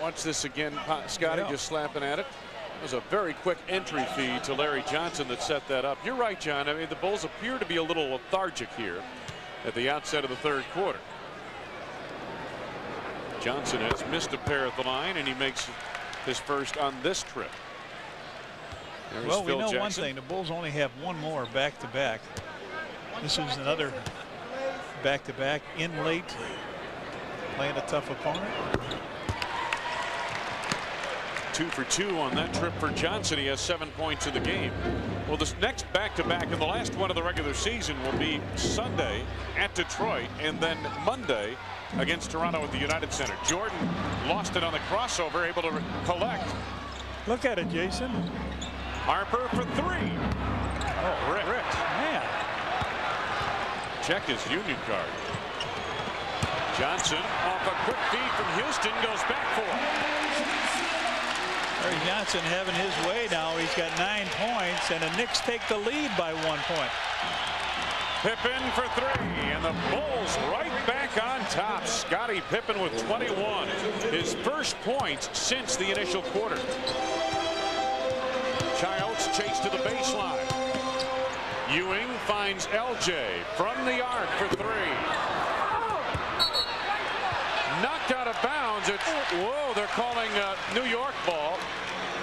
Watch this again. Scotty just slapping at it. It was a very quick entry feed to Larry Johnson that set that up. You're right, John. I mean, the Bulls appear to be a little lethargic here at the outset of the third quarter. Johnson has missed a pair at the line, and he makes his first on this trip. There's well, Phil we know Jackson. one thing. The Bulls only have one more back-to-back. This is another back-to-back in late, playing a tough opponent. 2 for 2 on that trip for Johnson. He has 7 points in the game. Well, this next back-to-back and the last one of the regular season will be Sunday at Detroit, and then Monday against Toronto at the United Center. Jordan lost it on the crossover, able to collect. Look at it, Jason. Harper for 3. Oh, Rick. Man. Check his union card. Johnson off a quick feed from Houston, goes back for it. Larry Johnson having his way now. He's got 9 points, and the Knicks take the lead by 1 point. Pippen for 3, and the Bulls right back on top. Scottie Pippen with 21, his first points since the initial quarter. Childs chase to the baseline. Ewing finds LJ from the arc for 3. Knocked out of bounds. It's, whoa, they're calling New York ball.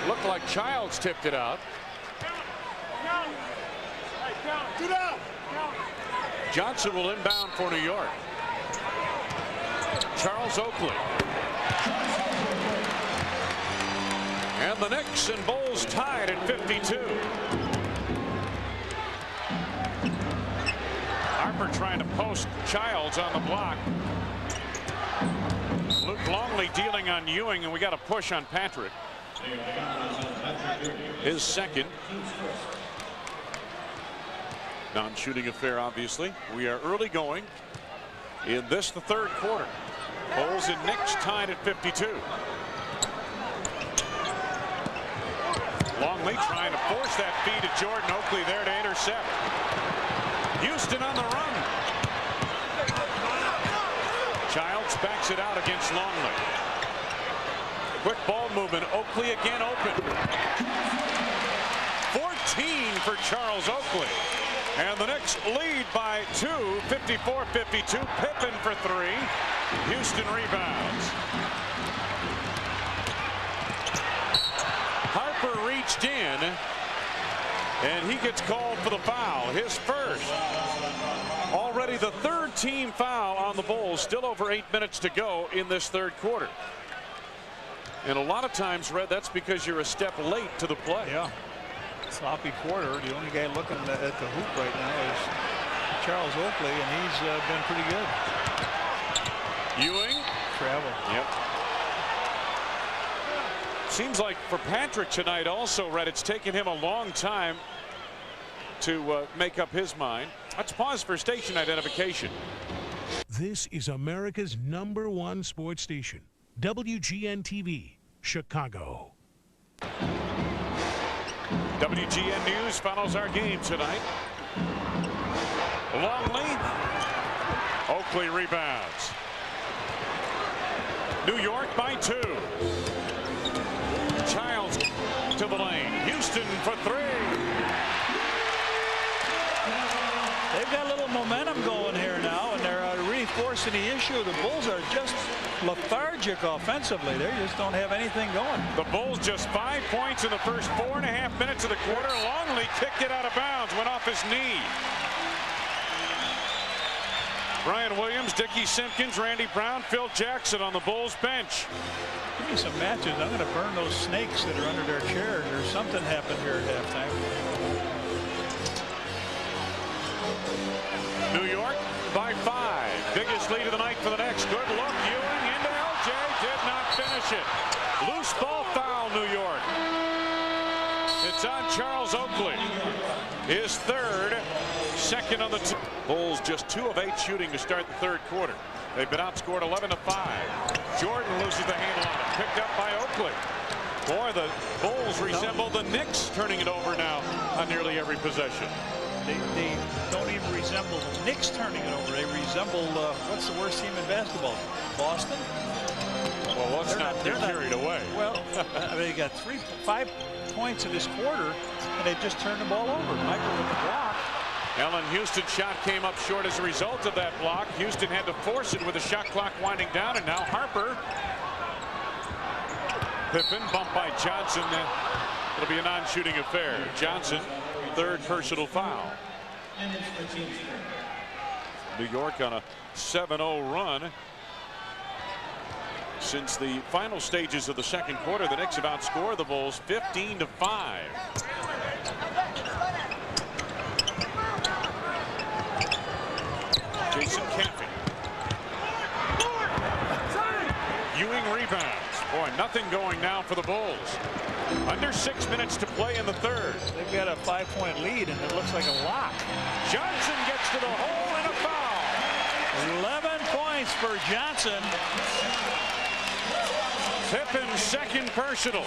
Looked like Childs tipped it out. Johnson will inbound for New York. Charles Oakley. And the Knicks and Bulls tied at 52. Harper trying to post Childs on the block. Luke Longley dealing on Ewing, and we got a push on Patrick. His second. Non-shooting affair, obviously. We are early going in this, the third quarter. Bulls and Knicks tied at 52. Longley trying to force that feed to Jordan. Oakley there to intercept. Houston on the run. Childs backs it out against Longley. Quick ball movement. Oakley again open. 14 for Charles Oakley. And the Knicks lead by 2, 54-52. Pippen for 3. Houston rebounds. Harper reached in, and he gets called for the foul, his first. Already the third team foul on the Bulls. Still over 8 minutes to go in this third quarter. And a lot of times, Red, that's because you're a step late to the play. Yeah. Sloppy quarter. The only guy looking at the hoop right now is Charles Oakley, and he's been pretty good. Ewing. Travel. Yep. Seems like for Patrick tonight also, Red, it's taken him a long time to make up his mind. Let's pause for station identification. This is America's #1 sports station, WGN-TV, Chicago. WGN News follows our game tonight. Longley. Oakley rebounds. New York by 2. Childs to the lane. Houston for 3. They've got a little momentum going here now, and they're reinforcing the issue. The Bulls are just lethargic offensively. They just don't have anything going. The Bulls just 5 points in the first 4.5 minutes of the quarter. Longley kicked it out of bounds, went off his knee. Brian Williams, Dickie Simpkins, Randy Brown, Phil Jackson on the Bulls bench. Give me some matches. I'm going to burn those snakes that are under their chairs. There's something happened here at halftime. New York by 5. Biggest lead of the night for the Knicks. Good look. Ewing into LJ. Did not finish it. Loose ball foul, New York. It's on Charles Oakley. His third. Second on the team. Bulls just 2 of 8 shooting to start the third quarter. They've been outscored 11-5. Jordan loses the handle on it. Picked up by Oakley. Boy, the Bulls resemble the Knicks, turning it over now on nearly every possession. They don't even resemble the Knicks turning it over. They resemble, what's the worst team in basketball? Boston? Well, let's not get carried away. Well, they got 5 points in this quarter, and they just turned the ball over. Michael with the block. Allen Houston's shot came up short as a result of that block. Houston had to force it with the shot clock winding down, and now Harper. Pippen bumped by Johnson. It'll be a non-shooting affair. Johnson, third personal foul. New York on a 7-0 run. Since the final stages of the second quarter, the Knicks have outscored the Bulls 15-5. Jason Caffey. Ewing rebounds. Boy, nothing going now for the Bulls. Under 6 minutes to play in the third. They've got a 5-point lead, and it looks like a lock. Johnson gets to the hole and a foul. 11 points for Johnson. Pippen's second personal.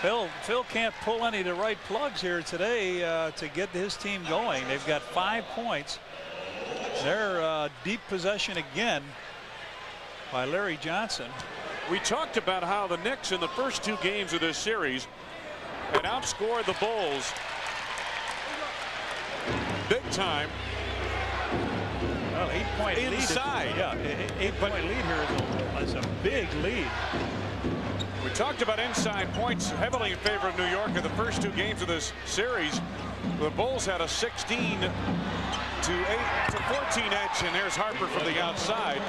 Phil can't pull any of the right plugs here today to get his team going. They've got 5 points. They're deep possession again by Larry Johnson. We talked about how the Knicks in the first 2 games of this series had outscored the Bulls big time. Well, 8-point lead. Inside. Yeah, 8-point lead here is a big lead. We talked about inside points heavily in favor of New York in the first 2 games of this series. The Bulls had a 16-14 edge, and there's Harper from the outside.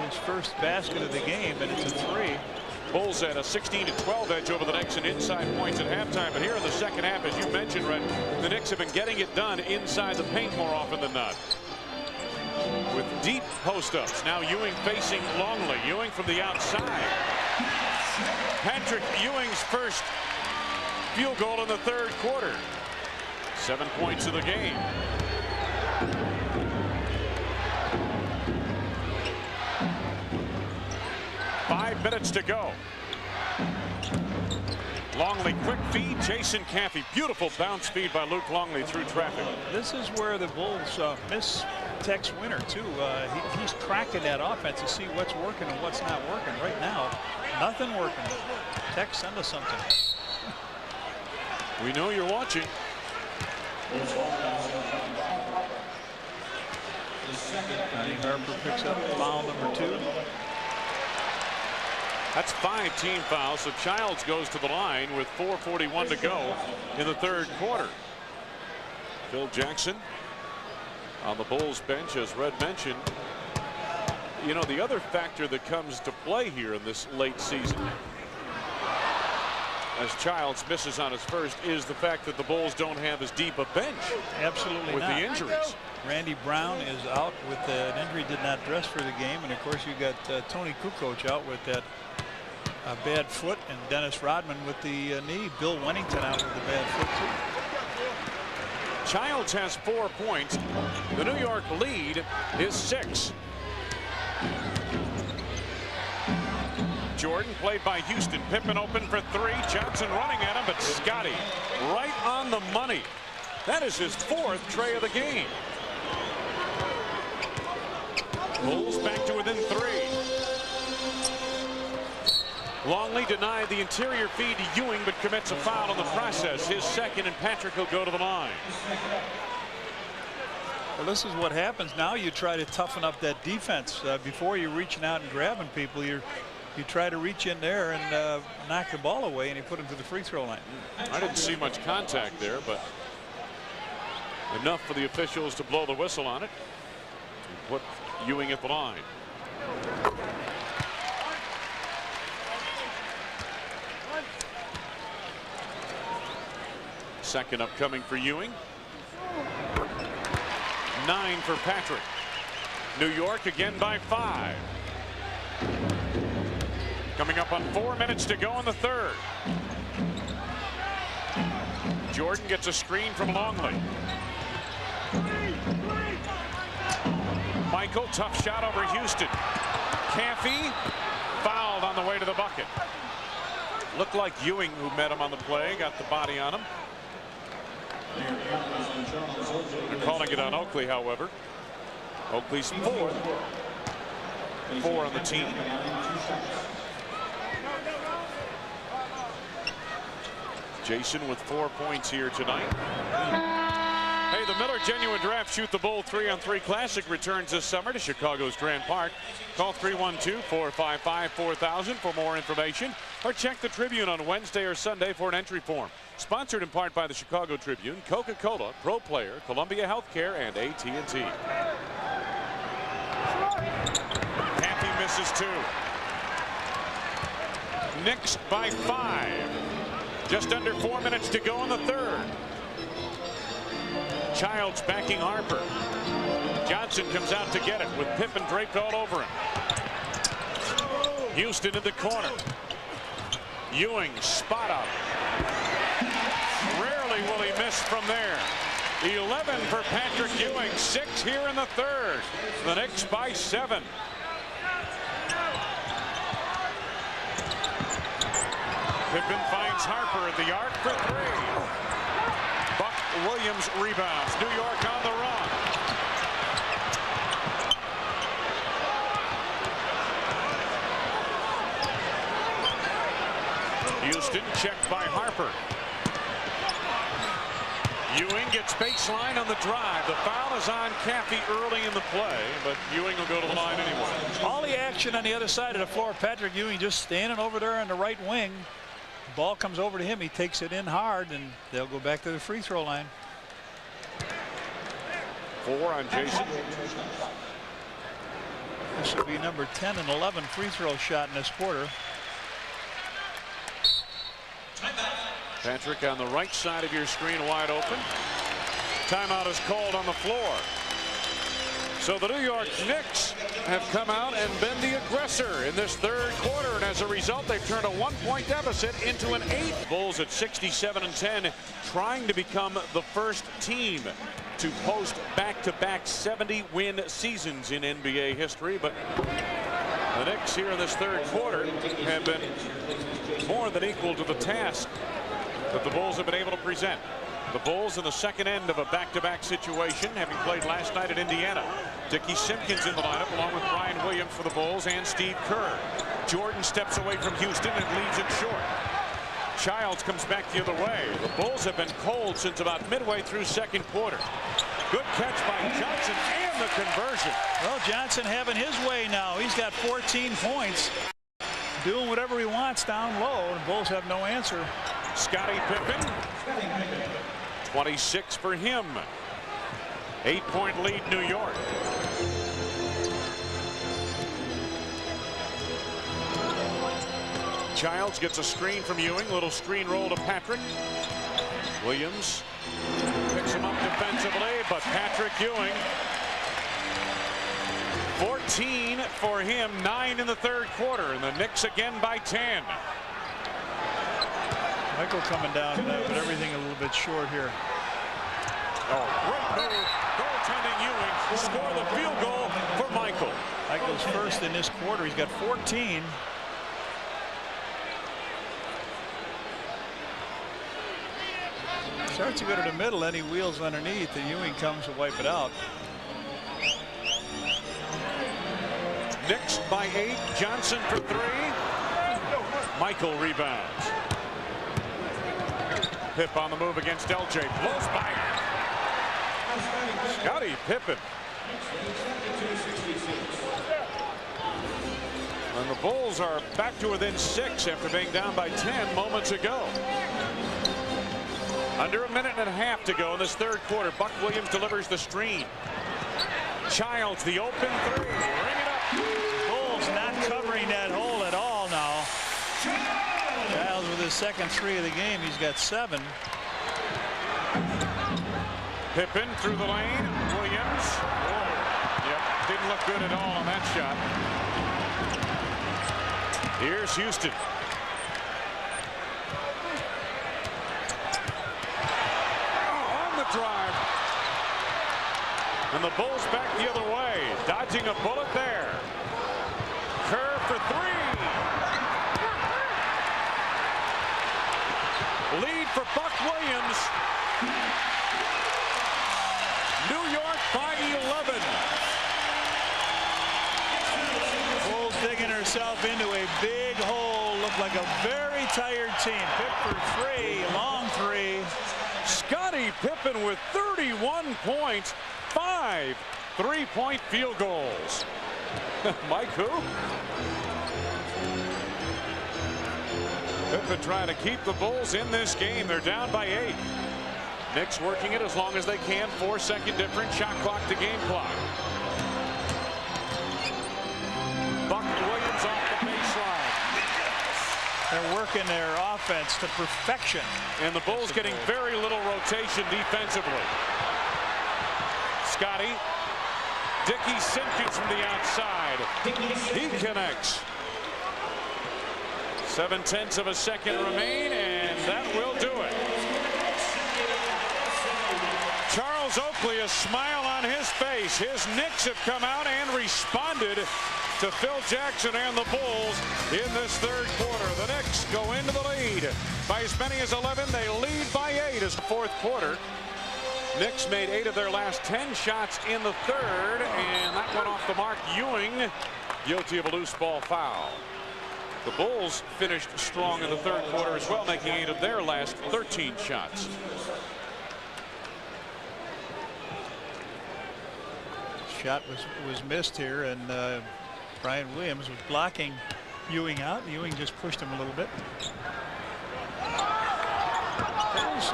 His first basket of the game, and it's a 3. Bulls had a 16-12 edge over the Knicks in inside points at halftime. But here in the second half, as you mentioned, Red, the Knicks have been getting it done inside the paint more often than not. With deep post-ups. Now Ewing facing Longley. Ewing from the outside. Patrick Ewing's first field goal in the third quarter. 7 points of the game. Five minutes to go. Longley, quick feed. Jason Caffey. Beautiful bounce feed by Luke Longley through traffic. This is where the Bulls miss Tex Winter, too. He's tracking that offense to see what's working and what's not working. Right now, nothing working. Tex, send us something. We know you're watching. I think Harper picks up foul number 2. That's 5 team fouls. So Childs goes to the line with 4:41 to go in the third quarter. Phil Jackson on the Bulls bench, as Red mentioned. You know, the other factor that comes to play here in this late season, as Childs misses on his first, is the fact that the Bulls don't have as deep a bench. Absolutely with not. the injuries. Randy Brown is out with an injury, did not dress for the game, and of course you got Tony Kukoc out with that bad foot, and Dennis Rodman with the knee. Bill Wennington out with a bad foot too. Childs has 4 points. The New York lead is 6. Jordan played by Houston. Pippen open for 3. Johnson running at him, but Scotty right on the money. That is his 4th tray of the game. Bulls back to within 3. Longley denied the interior feed to Ewing, but commits a foul in the process. His second, and Patrick will go to the line. Well, this is what happens now. You try to toughen up that defense before you're reaching out and grabbing people. You try to reach in there and knock the ball away, and you put him to the free throw line. I didn't see much contact there, but enough for the officials to blow the whistle on it. Put Ewing at the line. Second upcoming for Ewing. 9 for Patrick. New York again by 5. Coming up on 4 minutes to go in the third. Jordan gets a screen from Longley. Michael, tough shot over Houston. Caffey fouled on the way to the bucket. Looked like Ewing, who met him on the play, got the body on him. They're calling it on Oakley, however. Oakley's 4th. 4 on the team. Jason with 4 points here tonight. Hey, the Miller Genuine Draft Shoot the Bull 3-on-3 Classic returns this summer to Chicago's Grand Park. Call 312-455-4000 for more information, or check the Tribune on Wednesday or Sunday for an entry form. Sponsored in part by the Chicago Tribune, Coca-Cola, Pro Player, Columbia Healthcare, and AT&T. Caffey misses 2. Knicks by 5. Just under 4 minutes to go in the third. Childs backing Harper. Johnson comes out to get it with Pippen draped all over him. Houston in the corner. Ewing spot up. Rarely will he miss from there. 11 for Patrick Ewing. 6 here in the third. The Knicks by 7. Pippen finds Harper at the arc for 3. Buck Williams rebounds. New York on the run. Houston checked by Harper. Ewing gets baseline on the drive. The foul is on Caffey early in the play, but Ewing will go to the line anyway. All the action on the other side of the floor. Patrick Ewing just standing over there on the right wing. Ball comes over to him. He takes it in hard, and they'll go back to the free throw line. 4 on Jason. This will be number 10 and 11 free throw shot in this quarter. Patrick on the right side of your screen, wide open. Timeout is called on the floor. So the New York Knicks have come out and been the aggressor in this third quarter, and as a result, they've turned a 1-point deficit into an 8. Bulls at 67-10, trying to become the first team to post back-to-back 70-win seasons in NBA history. But the Knicks here in this third quarter have been more than equal to the task that the Bulls have been able to present. The Bulls in the second end of a back-to-back situation, having played last night at Indiana. Dickie Simpkins in the lineup, along with Brian Williams for the Bulls and Steve Kerr. Jordan steps away from Houston and leaves it short. Childs comes back the other way. The Bulls have been cold since about midway through second quarter. Good catch by Johnson and the conversion. Well, Johnson having his way now. He's got 14 points. doing whatever he wants down low, and Bulls have no answer. Scottie Pippen, 26 for him. 8-point lead, New York. Childs gets a screen from Ewing. Little screen roll to Patrick. Williams picks him up defensively, but Patrick Ewing, 14 for him, 9 in the third quarter, and the Knicks again by 10. Michael coming down, but everything a little bit short here. Oh, great move. Goaltending Ewing. Score the field goal for Michael. Michael's first in this quarter. He's got 14. Starts to go to the middle, then he wheels underneath, and Ewing comes to wipe it out. Knicks by 8. Johnson for 3. Michael rebounds. Pip on the move against LJ. Blows by it. Scottie Pippen. And the Bulls are back to within 6 after being down by 10 moments ago. Under a minute and a half to go in this third quarter. Buck Williams delivers the screen. Childs, the open 3. Bring it up. Bulls not covering that hole at all now. Childs with his second 3 of the game. He's got 7. Pippen through the lane. Williams. Whoa. Yep, didn't look good at all on that shot. Here's Houston. Drive. And the Bulls back the other way, dodging a bullet there. Curve for 3. Lead for Buck Williams. New York by 11. Bulls digging herself into a big hole. Looked like a very tired team. Pick for 3, long 3. Scottie Pippen with 31 points, 5 3-point field goals. Mike who? Pippen trying to keep the Bulls in this game. They're down by 8. Knicks working it as long as they can. 4-second difference. Shot clock to game clock. Buck Williams off the baseline. They're working their offense to perfection. And the Bulls getting very little rotation defensively. Scottie. Dickey Simpkins from the outside. He connects. 7/10 of a second remain, and that will do it. Charles Oakley, a smile on his face. His Knicks have come out and responded to Phil Jackson and the Bulls in this third quarter. The Knicks go into the lead by as many as 11. They lead by 8 as the fourth quarter. Knicks made 8 of their last 10 shots in the third, and that went off the mark. Ewing guilty of a loose ball foul. The Bulls finished strong in the third quarter as well, making 8 of their last 13 shots. Shot was missed here, and Brian Williams was blocking Ewing out. Ewing just pushed him a little bit. Bulls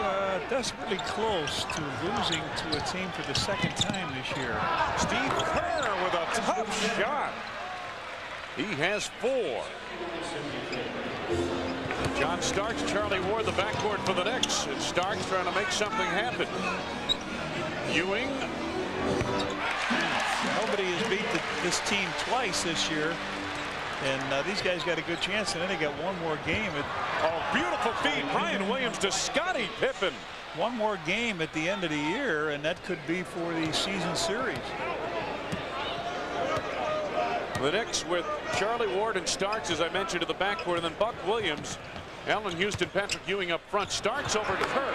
desperately close to losing to a team for the second time this year. Steve Kerr with a tough shot. He has 4. John Starks, Charlie Ward, the backcourt for the Knicks. And Starks trying to make something happen. Ewing. Nobody has beat this team twice this year. And these guys got a good chance, and then they got one more game. Oh, beautiful feed. Brian Williams to Scottie Pippen. One more game at the end of the year, and that could be for the season series. The Knicks with Charlie Ward and Starks, as I mentioned, to the backcourt, and then Buck Williams, Allen Houston, Patrick Ewing up front. Starks over to Kerr.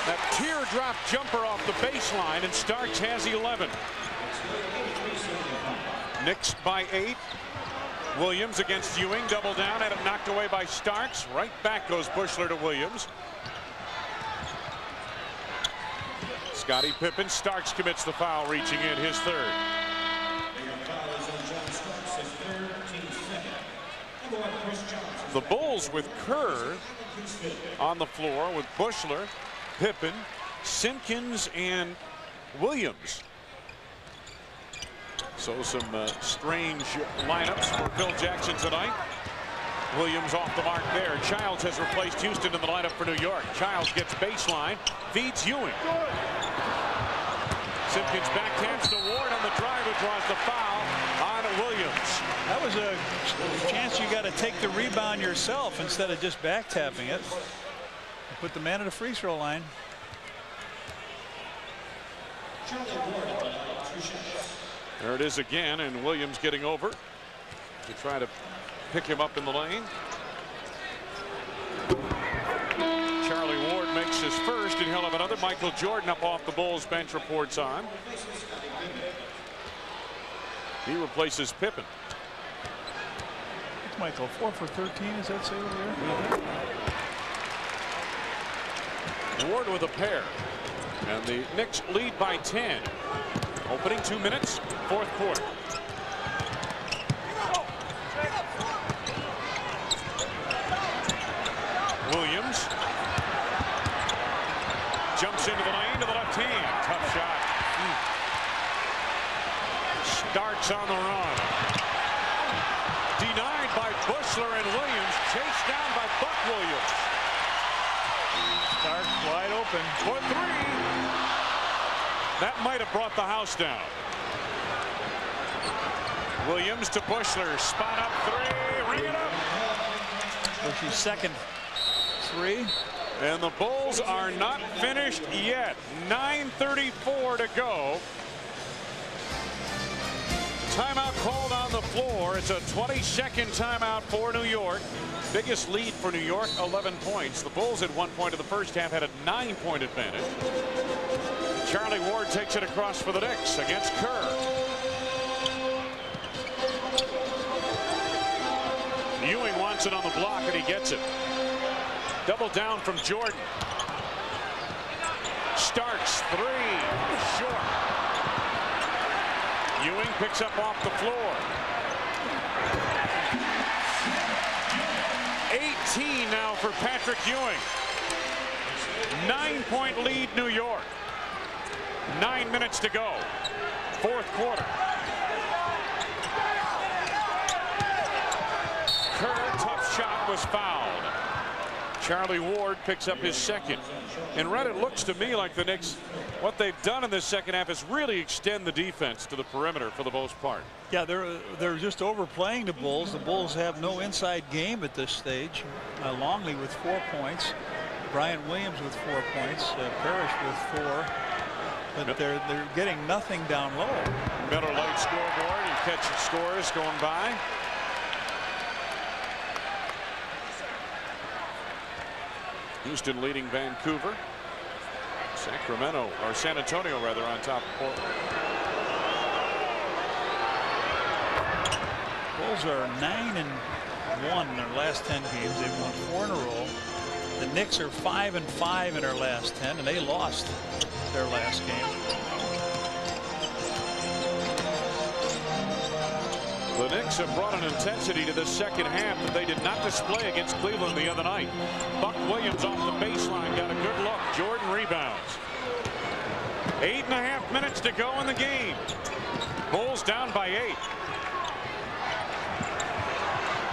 That teardrop jumper off the baseline, and Starks has 11. Knicks by 8. Williams against Ewing, double down, had it knocked away by Starks. Right back goes Buechler to Williams. Scottie Pippen. Starks commits the foul, reaching in his third. The Bulls with Kerr on the floor with Bushler, Pippen, Simpkins, and Williams. So some strange lineups for Phil Jackson tonight. Williams off the mark there. Childs has replaced Houston in the lineup for New York. Childs gets baseline, feeds Ewing. Simpkins backhands to Ward on the drive, who draws the foul on Williams. That was a chance you got to take the rebound yourself instead of just back tapping it. Put the man at the free throw line. There it is again, and Williams getting over to try to pick him up in the lane. Charlie Ward makes his first, and he'll have another. Michael Jordan up off the Bulls bench, reports on. He replaces Pippen. It's Michael, 4 for 13, does that say over there? Ward with a pair. And the Knicks lead by 10. Opening 2 minutes, fourth quarter. Williams jumps into the lane to the left hand. Tough shot. Starks on the run. Denied by Bushler and Williams. Chased down by Buck Williams. Stark wide open for three. That might have brought the house down. Williams to Bushler. Spot up three. Ring it up. Bushy's second three. And the Bulls are not finished yet. 9:34 to go. Timeout called on the floor. It's a 20-second timeout for New York. Biggest lead for New York, 11 points. The Bulls at one point in the first half had a 9-point advantage. Charlie Ward takes it across for the Knicks against Kerr. Ewing wants it on the block, and he gets it. Double down from Jordan. Starks three, short. Ewing picks up off the floor. 18 now for Patrick Ewing. 9-point lead, New York. 9 minutes to go. Fourth quarter. Kerr, tough shot, was fouled. Charlie Ward picks up his second. And Red, it looks to me like the Knicks, what they've done in this second half is really extend the defense to the perimeter for the most part. Yeah, they're just overplaying the Bulls. The Bulls have no inside game at this stage. Longley with 4 points. Brian Williams with 4 points. Parrish with 4. But they're getting nothing down low. Miller Lite scoreboard. You catch the scores going by. Houston leading Vancouver. Sacramento, or San Antonio rather, on top of Portland. Bulls are 9-1 in their last 10 games. They've won 4 in a row. The Knicks are 5-5 in their last 10, and they lost their last game. The Knicks have brought an intensity to the second half that they did not display against Cleveland the other night. Buck Williams off the baseline, got a good look. Jordan rebounds. 8.5 minutes to go in the game. Bulls down by 8.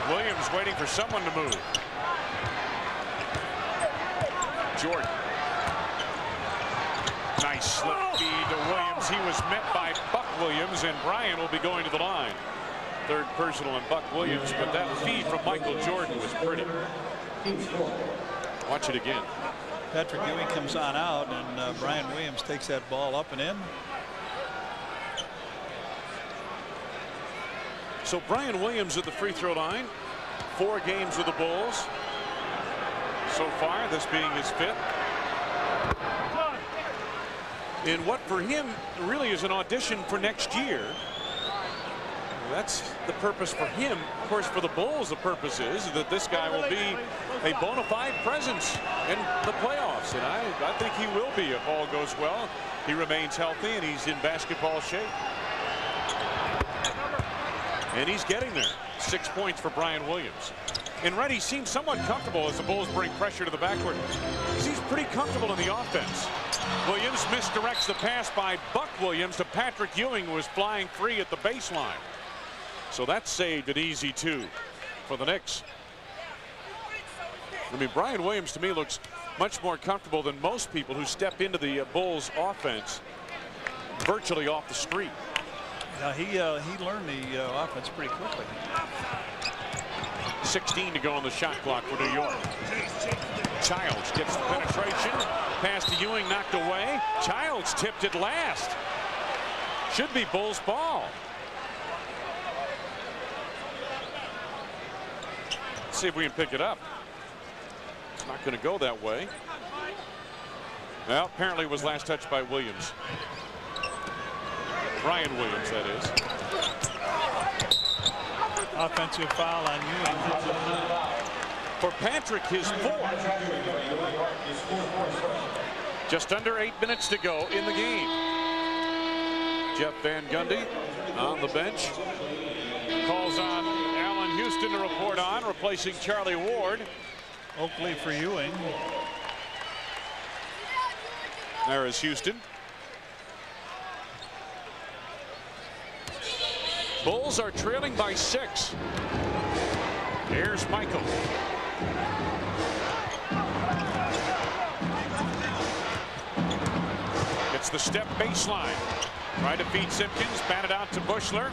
Williams waiting for someone to move. Jordan. Nice slip feed to Williams. He was met by Buck Williams, and Bryant will be going to the line. Third personal on Buck Williams, but that feed from Michael Jordan was pretty. Watch it again. Patrick Ewing comes on out, and Brian Williams takes that ball up and in. So Brian Williams at the free throw line. 4 games with the Bulls so far, this being his 5th. And what for him really is an audition for next year. That's the purpose for him. Of course, for the Bulls, the purpose is that this guy will be a bona fide presence in the playoffs. And I think he will be if all goes well. He remains healthy and he's in basketball shape. And he's getting there. 6 points for Brian Williams. And Reddy seems somewhat comfortable as the Bulls bring pressure to the backcourt. He's pretty comfortable in the offense. Williams misdirects the pass by Buck Williams to Patrick Ewing, who was flying free at the baseline. So that's saved an easy 2 for the Knicks. I mean, Brian Williams to me looks much more comfortable than most people who step into the Bulls offense virtually off the street. Yeah, he learned the offense pretty quickly. 16 to go on the shot clock for New York. Childs gets the penetration. Pass to Ewing, knocked away. Childs tipped it last. Should be Bulls ball. Let's see if we can pick it up. It's not going to go that way. Well, apparently it was last touched by Williams. Brian Williams, that is. Offensive foul on Ewing. For Patrick, his 4th. Just under 8 minutes to go in the game. Jeff Van Gundy on the bench. Calls on Allen Houston to report on, replacing Charlie Ward. Oakley for Ewing. There is Houston. Bulls are trailing by 6. Here's Michael. Gets the step baseline. Trying to feed Simpkins. Batted out to Bushler.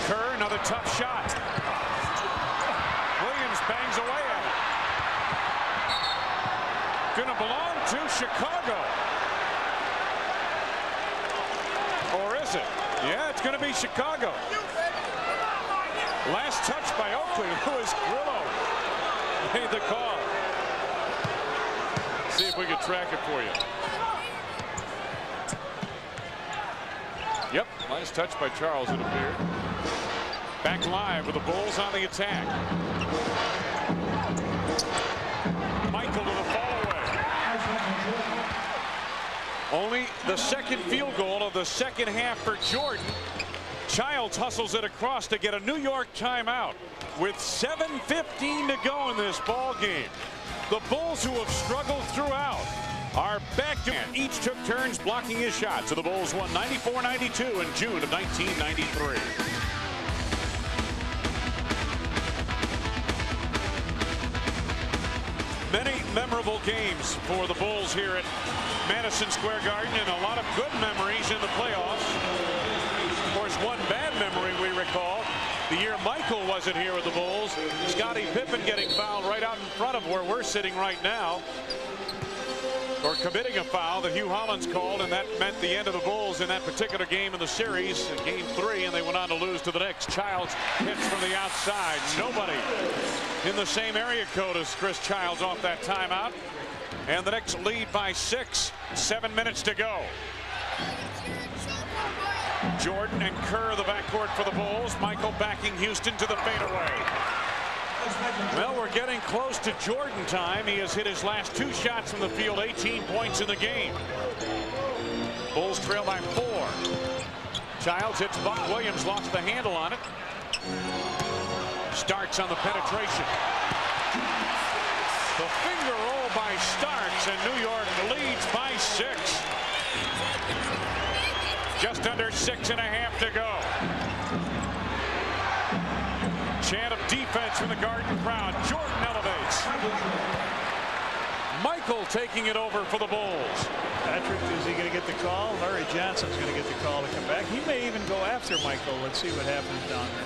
Kerr, another tough shot. Williams bangs away at it. Gonna belong to Chicago. Or is it? Yeah, it's going to be Chicago. Last touch by Oakley. Louis Grillo made the call. See if we can track it for you. Yep, last touch by Charles, it appeared. Back live with the Bulls on the attack. Michael to the fall away. Only the second field goal of the second half for Jordan. Childs hustles it across to get a New York timeout with 7:15 to go in this ball game. The Bulls, who have struggled throughout, are back to each took turns blocking his shot. So the Bulls won 94-92 in June of 1993. Many memorable games for the Bulls here at Madison Square Garden, and a lot of good memories in the playoffs. Of course, one bad memory we recall, the year Michael wasn't here with the Bulls. Scottie Pippen getting fouled right out in front of where we're sitting right now, or committing a foul that Hugh Hollins called, and that meant the end of the Bulls in that particular game in the series, in game 3, and they went on to lose to the Knicks. Childs hits from the outside. Nobody in the same area code as Chris Childs off that timeout. And the Knicks lead by 6. 7 minutes to go. Jordan and Kerr the backcourt for the Bulls. Michael backing Houston to the fadeaway. Well, we're getting close to Jordan time. He has hit his last 2 shots from the field, 18 points in the game. Bulls trail by 4. Childs hits Buck Williams, lost the handle on it. Starks on the penetration. The finger roll by Starks, and New York leads by 6. Just under 6.5 to go. Chant of defense from the Garden crowd. Jordan elevates. Michael taking it over for the Bulls. Patrick, is he going to get the call? Larry Johnson's going to get the call to come back. He may even go after Michael. Let's see what happens down there.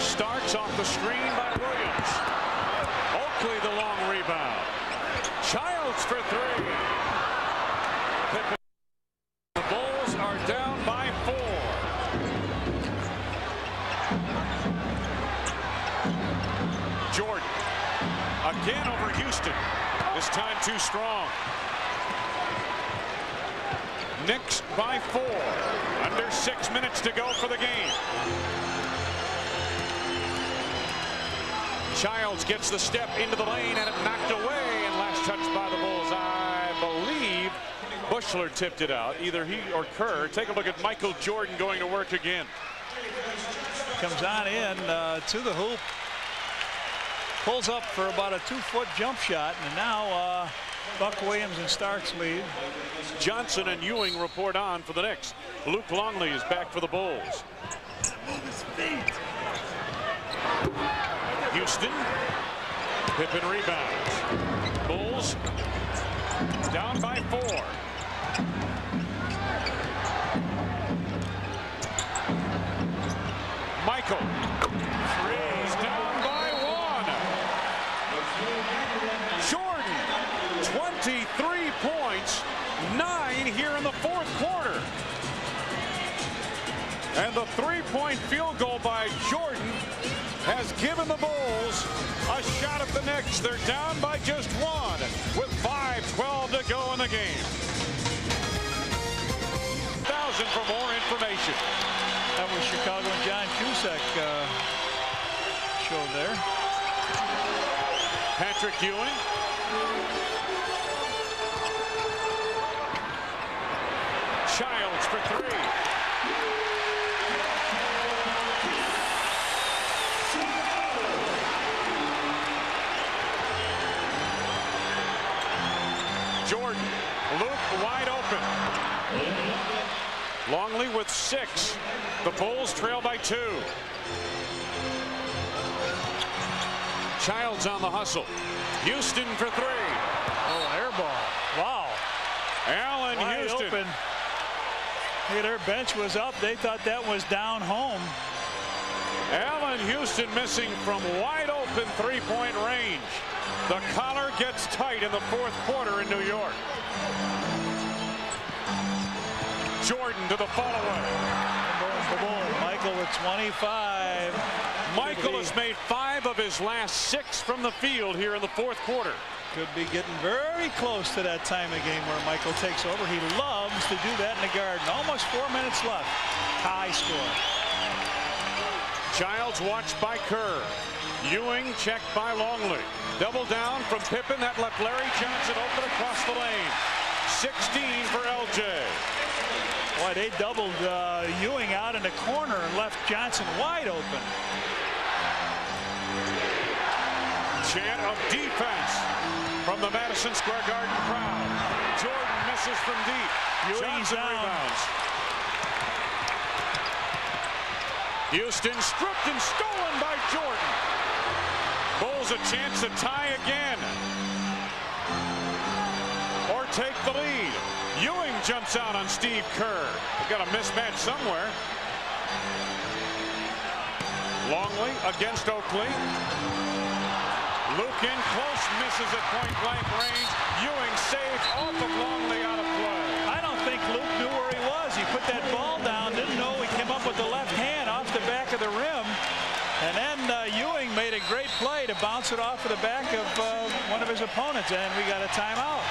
Starks off the screen by Williams. Oakley the long rebound. Childs for 3. The Bulls are down by 4. Jordan again over Houston. This time too strong. Knicks by 4. Under 6 minutes to go for the game. Childs gets the step into the lane, and it knocked away, and last touch by the Bulls. I believe Bushler tipped it out, either he or Kerr. Take a look at Michael Jordan going to work again. Comes on in to the hoop. Pulls up for about a 2-foot jump shot, and now Buck Williams and Starks lead. Johnson and Ewing report on for the Knicks. Luke Longley is back for the Bulls. Houston. Pippen rebounds. Bulls down by 4. Michael. Freeze down by 1. Jordan. 23 points. 9 here in the fourth quarter. And the three-point field goal by Jordan has given the Bulls a shot at the Knicks. They're down by just 1 with 5:12 to go in the game. 1,000 for more information. That was Chicago and John Cusack showed there. Patrick Ewing. Childs for 3. Jordan, Luke wide open. Longley with 6. The Bulls trail by 2. Childs on the hustle. Houston for 3. Oh, air ball. Wow. Allen Wide Houston. open. Hey, their bench was up. They thought that was down home. Allen Houston missing from wide open three-point range. The collar gets tight in the fourth quarter in New York. Jordan to the follow-up. Michael with 25. Michael has made 5 of his last 6 from the field here in the fourth quarter. Could be getting very close to that time of game where Michael takes over. He loves to do that in the garden. Almost 4 minutes left. High score. Childs watched by Kerr. Ewing checked by Longley. Double down from Pippen. That left Larry Johnson open across the lane. 16 for LJ. Boy, they doubled Ewing out in the corner and left Johnson wide open. Chant of defense from the Madison Square Garden crowd. Jordan misses from deep. Johnson rebounds. Houston stripped and stolen by Jordan. Bulls a chance to tie again or take the lead. Ewing jumps out on Steve Kerr. They've got a mismatch somewhere. Longley against Oakley. Luke in close, misses at point-blank range. Ewing saves off of Longley out of play. I don't think Luke knew where he was. He put that ball down, didn't know he came up with the left hand off the back of the rim. And then Ewing made a great play to bounce it off of the back of one of his opponents, and we got a timeout.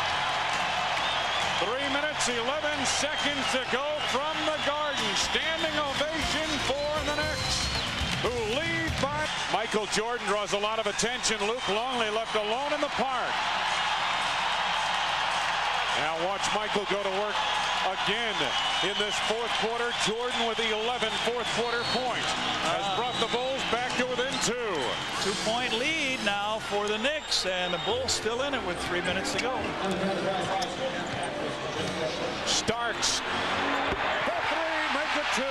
3 minutes, 11 seconds to go from the Garden. Standing ovation for the Knicks, who lead by. Michael Jordan draws a lot of attention. Luke Longley left alone in the park. Now watch Michael go to work again in this fourth quarter. Jordan with the 11 fourth quarter points has brought the Bulls back to within 2. 2-point lead now for the Knicks, and the Bulls still in it with 3 minutes to go. Starks. The 3, make it 2.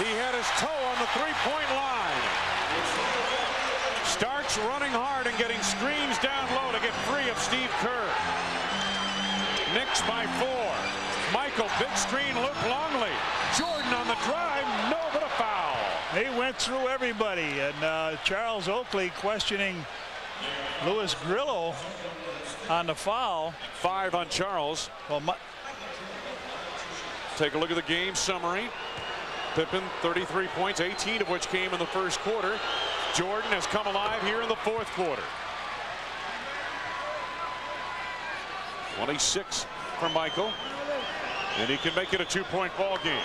He had his toe on the three-point line. Starks running hard and getting screens down low to get free of Steve Kerr. Knicks by 4. Michael, big screen, Luke Longley. Jordan on the drive, no, but a foul. He went through everybody, and Charles Oakley questioning Louis Grillo on the foul. 5 on Charles. Well, take a look at the game summary. Pippen, 33 points, 18 of which came in the first quarter. Jordan has come alive here in the fourth quarter. 26 for Michael, and he can make it a 2-point ball game.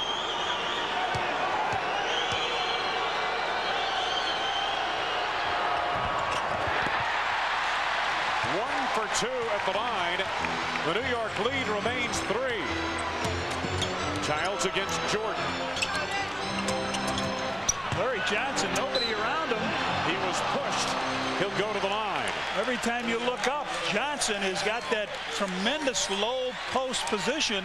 One for 2 at the line. The New York lead remains 3. Childs against Jordan. Johnson, nobody around him. He was pushed. He'll go to the line. Every time you look up, Johnson has got that tremendous low post position.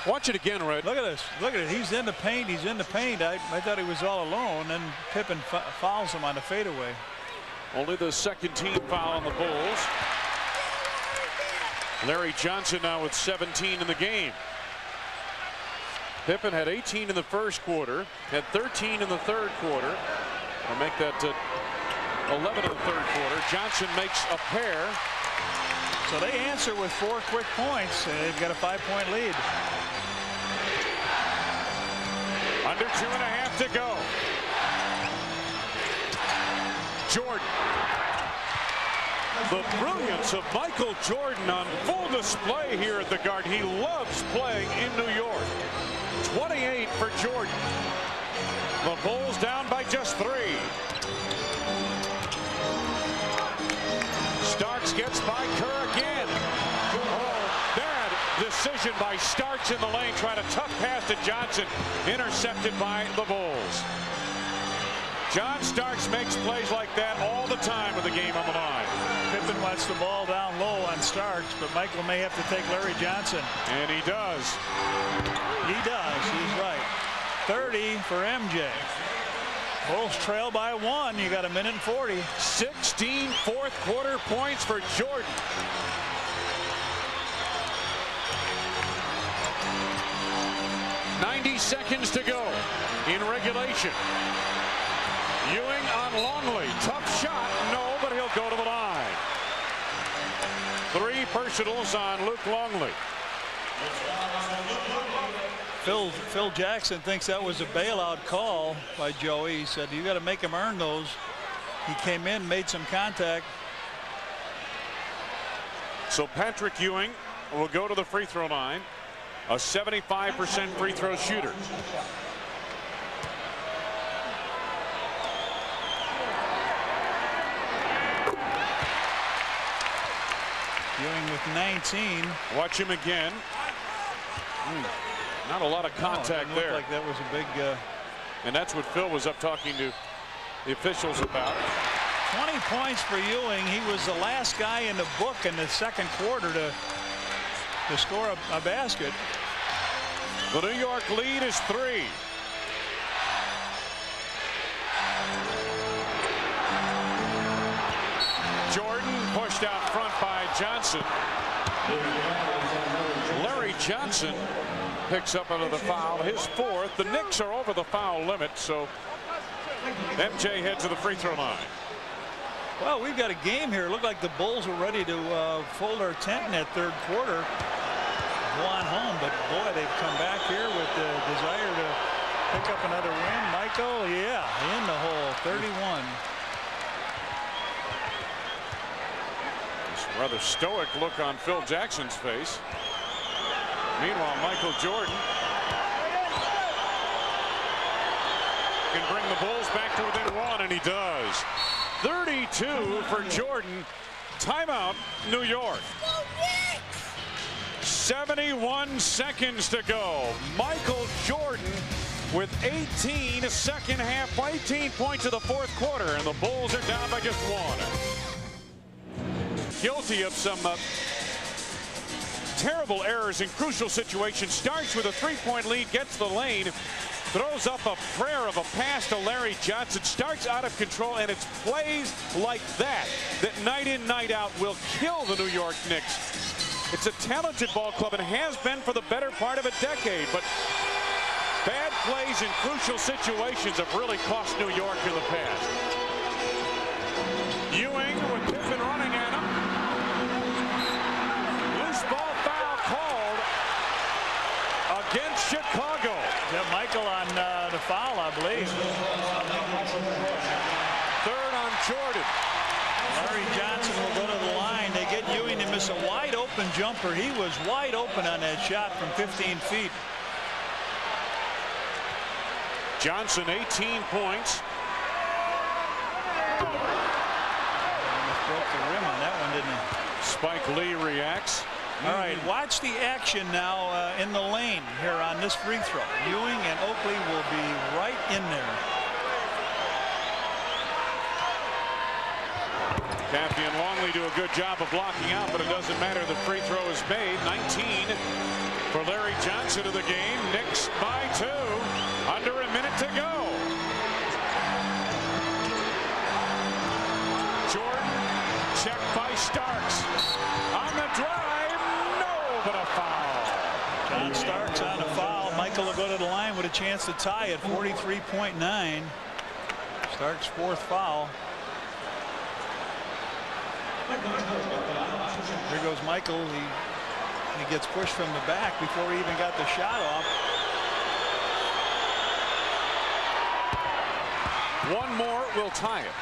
Watch it again, Red. Look at this. Look at it. He's in the paint. He's in the paint. I thought he was all alone. And Pippen fouls him on the fadeaway. Only the second team foul on the Bulls. Larry Johnson now with 17 in the game. Pippen had 18 in the first quarter, had 13 in the third quarter. I'll make that 11 in the third quarter. Johnson makes a pair. So they answer with 4 quick points, and they've got a 5-point lead. Under 2.5 to go. Jordan. The brilliance of Michael Jordan on full display here at the Garden. He loves playing in New York. 28 for Jordan. The Bulls down by just 3. Starks gets by Kerr again. Oh, bad decision by Starks in the lane. Trying a tough pass to Johnson. Intercepted by the Bulls. John Starks makes plays like that all the time with the game on the line. Pippen wants the ball down low on Starks, but Michael may have to take Larry Johnson. And he does. He does. He's right. 30 for MJ. Bulls trail by 1. You got a minute and 40. 16 fourth quarter points for Jordan. .90 seconds to go in regulation. Ewing on Longley. Tough shot. No, but he'll go to the line. 3 personals on Luke Longley. Phil Jackson thinks that was a bailout call by Joey. He said, you got to make him earn those. He came in, made some contact. So Patrick Ewing will go to the free throw line. A 75% free throw shooter. Ewing with 19. Watch him again. Not a lot of contact there. Like that was a big. And that's what Phil was up talking to the officials about. 20 points for Ewing. He was the last guy in the book in the second quarter to score a basket. The New York lead is 3. Jordan pushed out front by Johnson. Larry Johnson picks up another foul, his 4th. The Knicks are over the foul limit, so MJ heads to the free throw line. Well, we've got a game here. Looked like the Bulls were ready to fold our tent in that third quarter, go on home, but boy, they've come back here with the desire to pick up another win. Michael, yeah, in the hole, 31. This rather stoic look on Phil Jackson's face. Meanwhile, Michael Jordan can bring the Bulls back to within 1, and he does. 32 for Jordan. Timeout, New York. 71 seconds to go. Michael Jordan with 18 second half, 18 points of the fourth quarter, and the Bulls are down by just 1. Guilty of some terrible errors in crucial situations. Starts with a 3-point lead, gets the lane, throws up a prayer of a pass to Larry Johnson. Starts out of control, and it's plays like that night in, night out will kill the New York Knicks. It's a talented ball club and has been for the better part of a decade, but bad plays in crucial situations have really cost New York in the past. Ewing with Pippen running at him. Loose ball foul called against Chicago. Yeah, Michael on the foul, I believe. Third on Jordan. Larry Johnson will go to the line. They get Ewing to miss a wide open jumper. He was wide open on that shot from 15 feet. Johnson 18 points. Almost broke the rim on that one, didn't he? Spike Lee reacts. All right, watch the action now in the lane here on this free throw. Ewing and Oakley will be right in there. Caffey and Longley do a good job of blocking out, but it doesn't matter. The free throw is made. 19 for Larry Johnson of the game. Knicks by 2. Under a minute to go. Jordan checked by Starks. On the drive, no, but a foul. John Starks on a foul. Michael will go to the line with a chance to tie at 43.9. Starks' 4th foul. Here goes Michael. He gets pushed from the back before he even got the shot off. One more will tie it.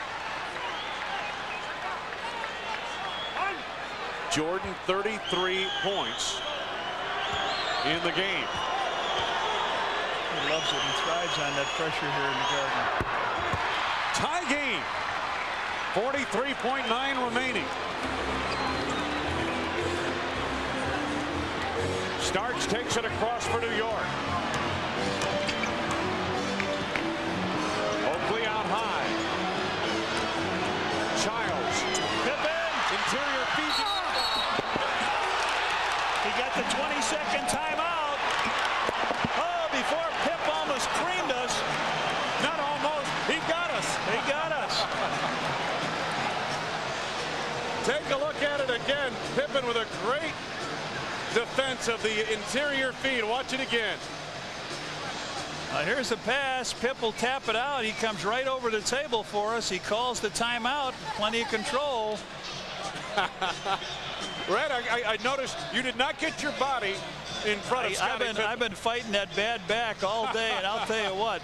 Jordan 33 points in the game. He loves it. He thrives on that pressure here in the Garden. Tie game. 43.9 remaining. Starks takes it across for New York. Oakley out high. Childs. Pippen. Interior feed. He got the 22nd timeout. Oh, before Pip almost creamed us. Not almost. He got us. He got us. Take a look at it again. Pippen with a great defense of the interior feed. Watch it again. Here's the pass. Pip will tap it out. He comes right over the table for us. He calls the timeout. Plenty of control. Red, I noticed you did not get your body in front of Scottie Pippen. I've been fighting that bad back all day, and I'll tell you what.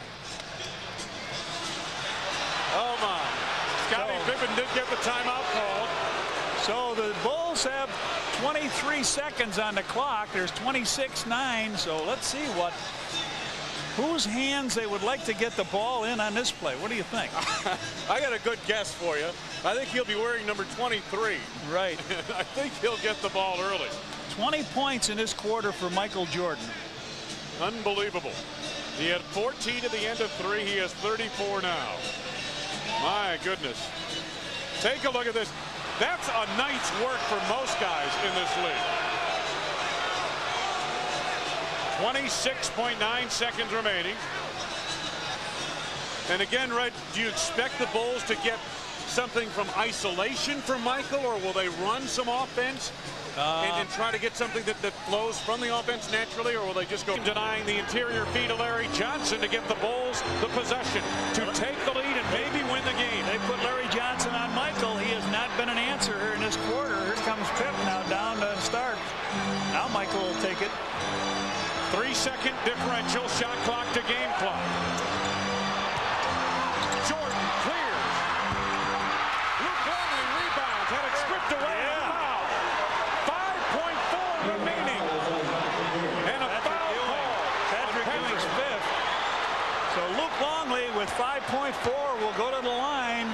Oh my. Scottie Pippen did get the timeout called. So the Bulls have 23 seconds on the clock. There's 26-9. So let's see whose hands they would like to get the ball in on this play. What do you think? I got a good guess for you. I think he'll be wearing number 23. Right. I think he'll get the ball early. 20 points in this quarter for Michael Jordan. Unbelievable. He had 14 at the end of 3. He has 34 now. My goodness. Take a look at this. That's a night's work for most guys in this league. 26.9 seconds remaining. And again, Red, do you expect the Bulls to get something from isolation from Michael, or will they run some offense and try to get something that flows from the offense naturally, or will they just go denying the interior feed to Larry Johnson to get the Bulls the possession to take the lead and maybe win the game? They put Larry Johnson on Michael. He has not been an answer here in this quarter. Here comes Pip now down to start. Now Michael will take it. 3-second differential, shot clock to game clock. Jordan clears. Luke Longley rebounds, had it stripped away. Foul. 5.4 remaining. And a foul call. Patrick Ewing's 5th. So Luke Longley with 5.4 will go to the line.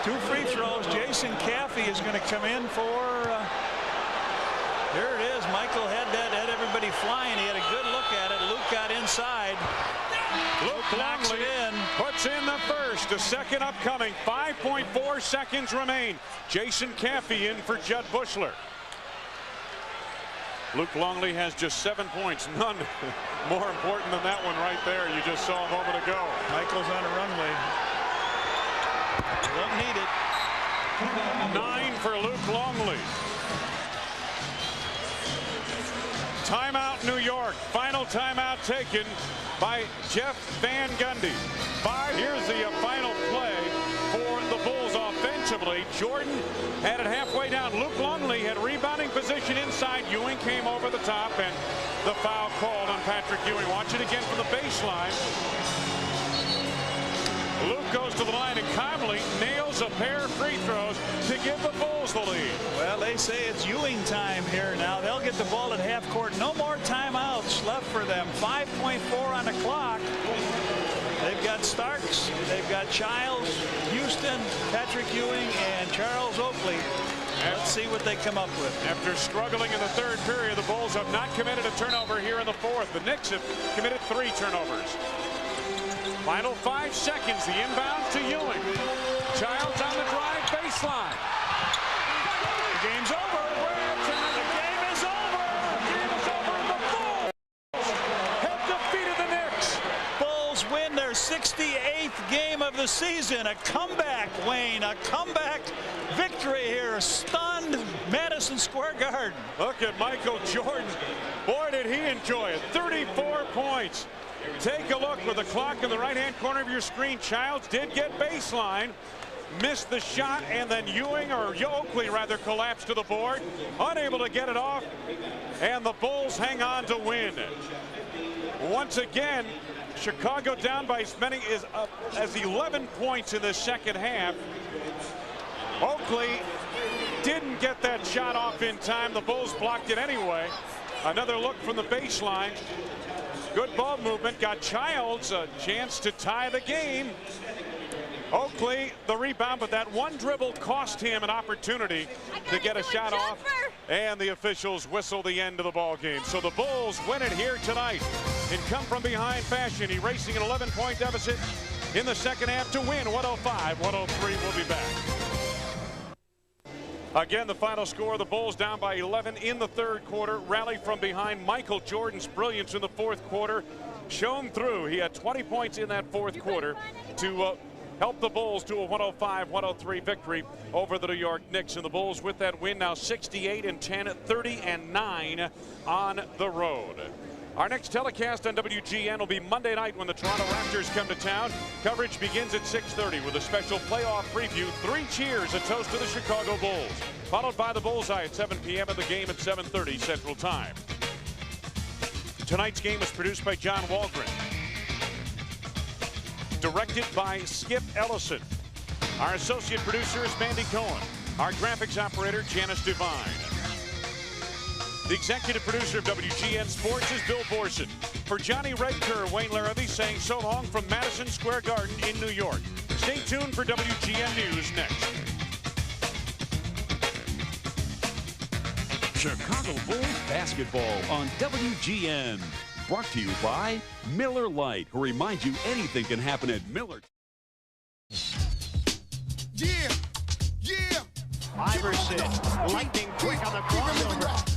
2 free throws. Jason Caffey is going to come in for. There it is. Michael had everybody flying. He had a good look at it. Luke got inside. Luke knocks it in. Puts in the first. The second upcoming. 5.4 seconds remain. Jason Caffey in for Judd Bushler. Luke Longley has just 7 points. None more important than that one right there. You just saw a moment ago. Michael's on a runway. Don't need it. 9 for Luke Longley. Timeout New York. Final timeout taken by Jeff Van Gundy. Here's the final play for the Bulls offensively. Jordan had it halfway down. Luke Longley had rebounding position inside. Ewing came over the top, and the foul called on Patrick Ewing. Watch it again from the baseline. Luke goes to the line and calmly nails a pair of free throws to give the Bulls the lead. Well, they say it's Ewing time here now. They'll get the ball at half court. No more timeouts left for them. 5.4 on the clock. They've got Starks, they've got Childs, Houston, Patrick Ewing, and Charles Oakley. Let's see what they come up with. After struggling in the third period, the Bulls have not committed a turnover here in the fourth. The Knicks have committed 3 turnovers. Final 5 seconds. The inbound to Ewing. Childs on the drive baseline. The game's over. The game is over. The game is over. The Bulls have defeated the Knicks. Bulls win their 68th game of the season. A comeback, Wayne. A comeback victory here. Stunned Madison Square Garden. Look at Michael Jordan. Boy, did he enjoy it. 34 points. Take a look with the clock in the right-hand corner of your screen. Childs did get baseline. Missed the shot, and then Ewing, or Oakley rather, collapsed to the board. Unable to get it off, and the Bulls hang on to win. Once again, Chicago down by as many as 11 points in the second half. Oakley didn't get that shot off in time. The Bulls blocked it anyway. Another look from the baseline. Good ball movement. Got Childs a chance to tie the game. Oakley the rebound, but that one dribble cost him an opportunity to get a shot off. And the officials whistle the end of the ball game. So the Bulls win it here tonight in come-from-behind fashion, erasing an 11-point deficit in the second half to win 105-103. We'll be back. Again, the final score, the Bulls down by 11 in the third quarter. Rally from behind. Michael Jordan's brilliance in the fourth quarter shone through. He had 20 points in that fourth quarter to help the Bulls to a 105-103 victory over the New York Knicks. And the Bulls with that win now 68-10, 30-9 on the road. Our next telecast on WGN will be Monday night when the Toronto Raptors come to town. Coverage begins at 6:30 with a special playoff preview. 3 cheers, a toast to the Chicago Bulls. Followed by the Bullseye at 7 p.m. and the game at 7:30 Central Time. Tonight's game was produced by John Walgren. Directed by Skip Ellison. Our associate producer is Mandy Cohen. Our graphics operator, Janice Devine. The executive producer of WGN Sports is Bill Borson. For Johnny Redker, Wayne Larrabee saying so long from Madison Square Garden in New York. Stay tuned for WGN News next. Chicago Bulls basketball on WGN. Brought to you by Miller Lite, who reminds you anything can happen at Miller. Yeah, yeah. Iverson, lightning quick on the crossover.